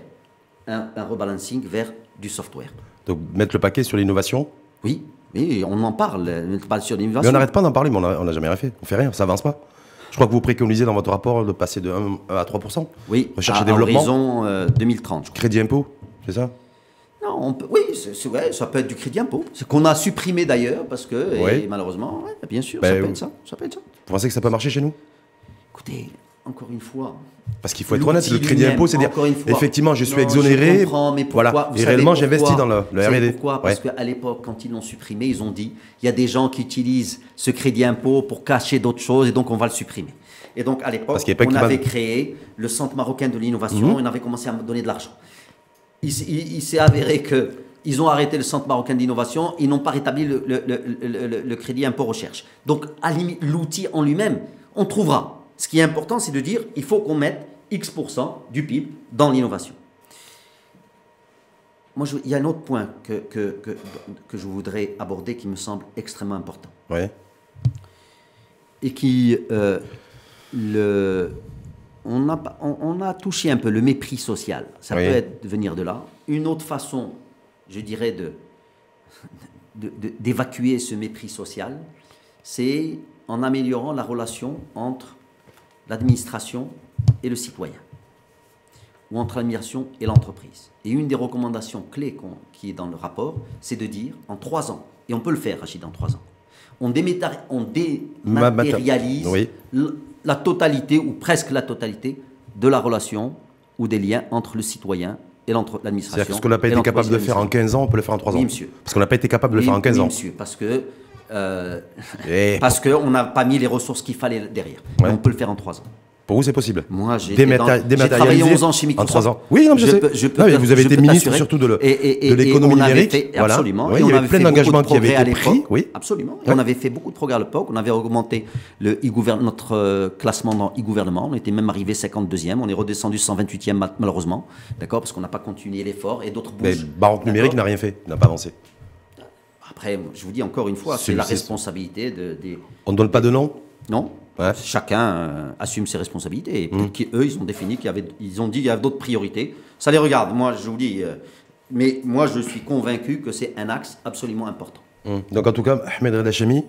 un rebalancing vers du software. Donc mettre le paquet sur l'innovation. Oui, on en parle, pas sur l'innovation. Mais on n'arrête pas d'en parler, mais on n'a jamais rien fait. On fait rien, ça avance pas. Je crois que vous préconisez dans votre rapport de passer de 1 à 3%. Oui, recherche et développement. À horizon 2030, je crois. Crédit impôt, c'est ça? Non, oui, ouais, ça peut être du crédit impôt. C'est qu'on a supprimé d'ailleurs, parce que, et malheureusement, ouais, bien sûr, ça peut être ça. Vous pensez que ça peut marcher chez nous? Écoutez, encore une fois... Parce qu'il faut être honnête, le crédit impôt, c'est dire, effectivement, je suis exonéré, je comprends, mais pourquoi, voilà, et réellement, j'investis dans le R&D. Pourquoi? Parce qu'à l'époque, quand ils l'ont supprimé, ils ont dit, il y a des gens qui utilisent ce crédit impôt pour cacher d'autres choses, et donc on va le supprimer. Et donc, à l'époque, on avait créé le Centre marocain de l'innovation, et on avait commencé à donner de l'argent. Il s'est avéré qu'ils ont arrêté le Centre marocain d'innovation, ils n'ont pas rétabli le crédit impôt recherche. Donc, à la limite, l'outil en lui-même, on trouvera. Ce qui est important, c'est de dire il faut qu'on mette X% du PIB dans l'innovation. Moi, il y a un autre point que je voudrais aborder qui me semble extrêmement important. Ouais. Et qui, on a touché un peu le mépris social. Ça peut venir de là. Une autre façon, je dirais, d'évacuer ce mépris social, c'est en améliorant la relation entre l'administration et le citoyen, ou entre l'administration et l'entreprise. Et une des recommandations clés qui est dans le rapport, c'est de dire, en 3 ans, et on peut le faire, Rachid, en 3 ans, on dématérialise la totalité, ou presque la totalité, de la relation ou des liens entre le citoyen et l'administration. C'est-à-dire que ce qu'on n'a pas été capable de faire en 15 ans, on peut le faire en 3 ans. Oui, monsieur. Parce qu'on n'a pas été capable de le faire en 15 ans. Oui, monsieur, parce qu'on n'a pas mis les ressources qu'il fallait derrière. On peut le faire en 3 ans. Pour vous, c'est possible? Moi, j'ai travaillé 11 ans chez Microsoft. En 3 ans. Oui, non, je sais. Vous avez été ministre surtout de l'économie numérique. Absolument. Il y avait plein d'engagements qui avaient été pris. Absolument. Et on avait fait beaucoup de progrès à l'époque. On avait augmenté notre classement dans e-gouvernement. On était même arrivé 52e. On est redescendu 128e malheureusement. D'accord? Parce qu'on n'a pas continué l'effort et d'autres bougent. Mais Baroque numérique n'a rien fait, n'a pas avancé. Après, je vous dis encore une fois, c'est la responsabilité des... On ne donne pas de nom? Non. Chacun assume ses responsabilités. Et eux, ils ont défini ils ont dit qu'il y avait d'autres priorités. Ça les regarde. Moi, je vous dis, mais moi, je suis convaincu que c'est un axe absolument important. Donc, en tout cas, Ahmed Reda Hachemi,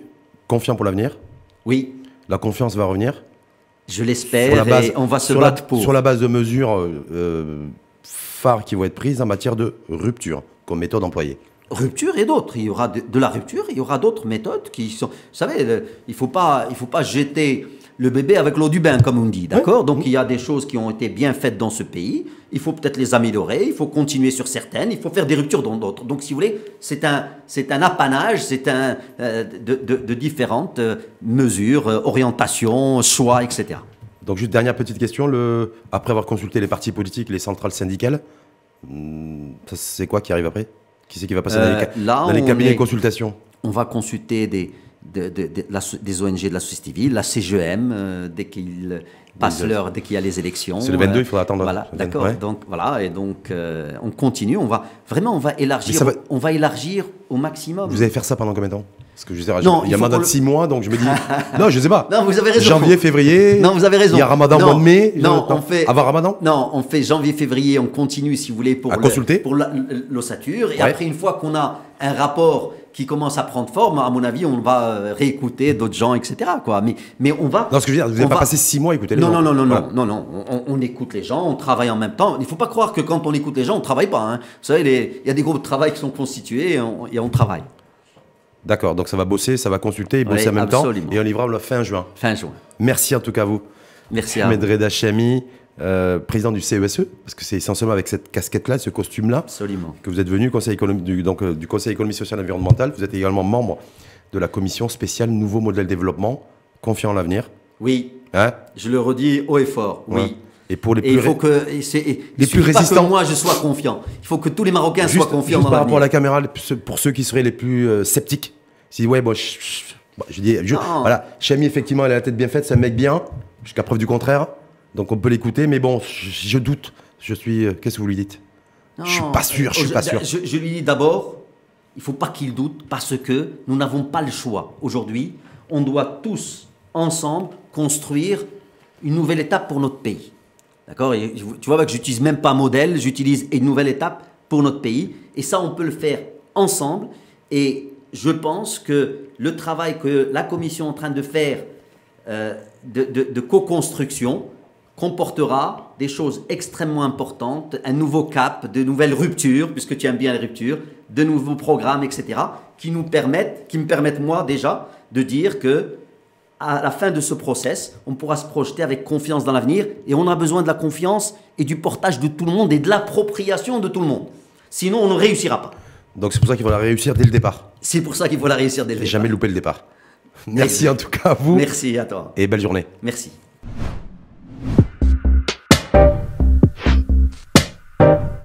confiant pour l'avenir. Oui. La confiance va revenir. Je l'espère. Et on va se battre pour. Sur la base de mesures phares qui vont être prises en matière de rupture comme méthode employée. Rupture et d'autres. Il y aura de la rupture, il y aura d'autres méthodes qui sont... Vous savez, il faut pas jeter le bébé avec l'eau du bain, comme on dit, d'accord? Donc il y a des choses qui ont été bien faites dans ce pays, il faut peut-être les améliorer, il faut continuer sur certaines, il faut faire des ruptures dans d'autres. Donc si vous voulez, c'est un apanage, de différentes mesures, orientations, choix, etc. Donc juste dernière petite question, après avoir consulté les partis politiques, les centrales syndicales, c'est quoi qui arrive après? Qui c'est qui va passer dans les cabinets de consultation? On va consulter des ONG de la société civile, la CGM, dès qu'il y a les élections. C'est le 22, il faudra attendre. Voilà, d'accord. Ouais. Donc voilà, et donc on continue. On va élargir. On va élargir au maximum. Vous allez faire ça pendant combien de temps? Parce que je sais, il y a un mandat de 6 mois, donc je me dis. Non, je sais pas. Non, vous avez raison. Janvier, février. Non, vous avez raison. Il y a Ramadan mois de mai. Non, on fait. Avant Ramadan. Non, on fait janvier, février. On continue, si vous voulez, pour l'ossature. Et après, une fois qu'on a un rapport qui commence à prendre forme, à mon avis, on va réécouter d'autres gens, etc. Quoi. Mais on va... Non, ce que je veux dire, vous n'avez pas passé 6 mois à écouter les gens. Non. On écoute les gens, on travaille en même temps. Il ne faut pas croire que quand on écoute les gens, on ne travaille pas. Hein. Vous savez, il y a des groupes de travail qui sont constitués et on travaille. D'accord, donc ça va bosser, ça va consulter, bosser en même temps. Et on livrera le fin juin. Fin juin. Merci en tout cas à vous. Merci à vous. Ahmed Reda Hachemi, président du CESE, parce que c'est essentiellement avec cette casquette-là, ce costume-là, que vous êtes venu du Conseil économique, social et environnemental. Vous êtes également membre de la commission spéciale Nouveau Modèle Développement, confiant en l'avenir. Oui, je le redis haut et fort, oui. Et pour les plus, il faut que les plus résistants, que moi je sois confiant. Il faut que tous les Marocains soient confiants dans par rapport à la caméra, pour ceux qui seraient les plus sceptiques. Si Bon, je dis, Non. voilà, Chamy, effectivement, elle a la tête bien faite, c'est un mec bien, jusqu'à preuve du contraire. Donc on peut l'écouter, mais bon, je doute. Je suis. Qu'est-ce que vous lui dites? Je suis pas sûr, je suis pas sûr. Je lui dis d'abord, il ne faut pas qu'il doute parce que nous n'avons pas le choix. Aujourd'hui, on doit tous, ensemble, construire une nouvelle étape pour notre pays. D'accord? Et tu vois que j'utilise même pas modèle, j'utilise une nouvelle étape pour notre pays. Et ça, on peut le faire ensemble. Et je pense que le travail que la Commission est en train de faire de co-construction comportera des choses extrêmement importantes, un nouveau cap, de nouvelles ruptures, puisque tu aimes bien les ruptures, de nouveaux programmes, etc., qui me permettent moi déjà de dire que à la fin de ce process, on pourra se projeter avec confiance dans l'avenir et on a besoin de la confiance et du portage de tout le monde et de l'appropriation de tout le monde. Sinon, on ne réussira pas. Donc c'est pour ça qu'il faut la réussir dès le départ. C'est pour ça qu'il faut la réussir dès le Et départ. jamais louper le départ. Merci en tout cas à vous. Merci à toi. Et belle journée. Merci.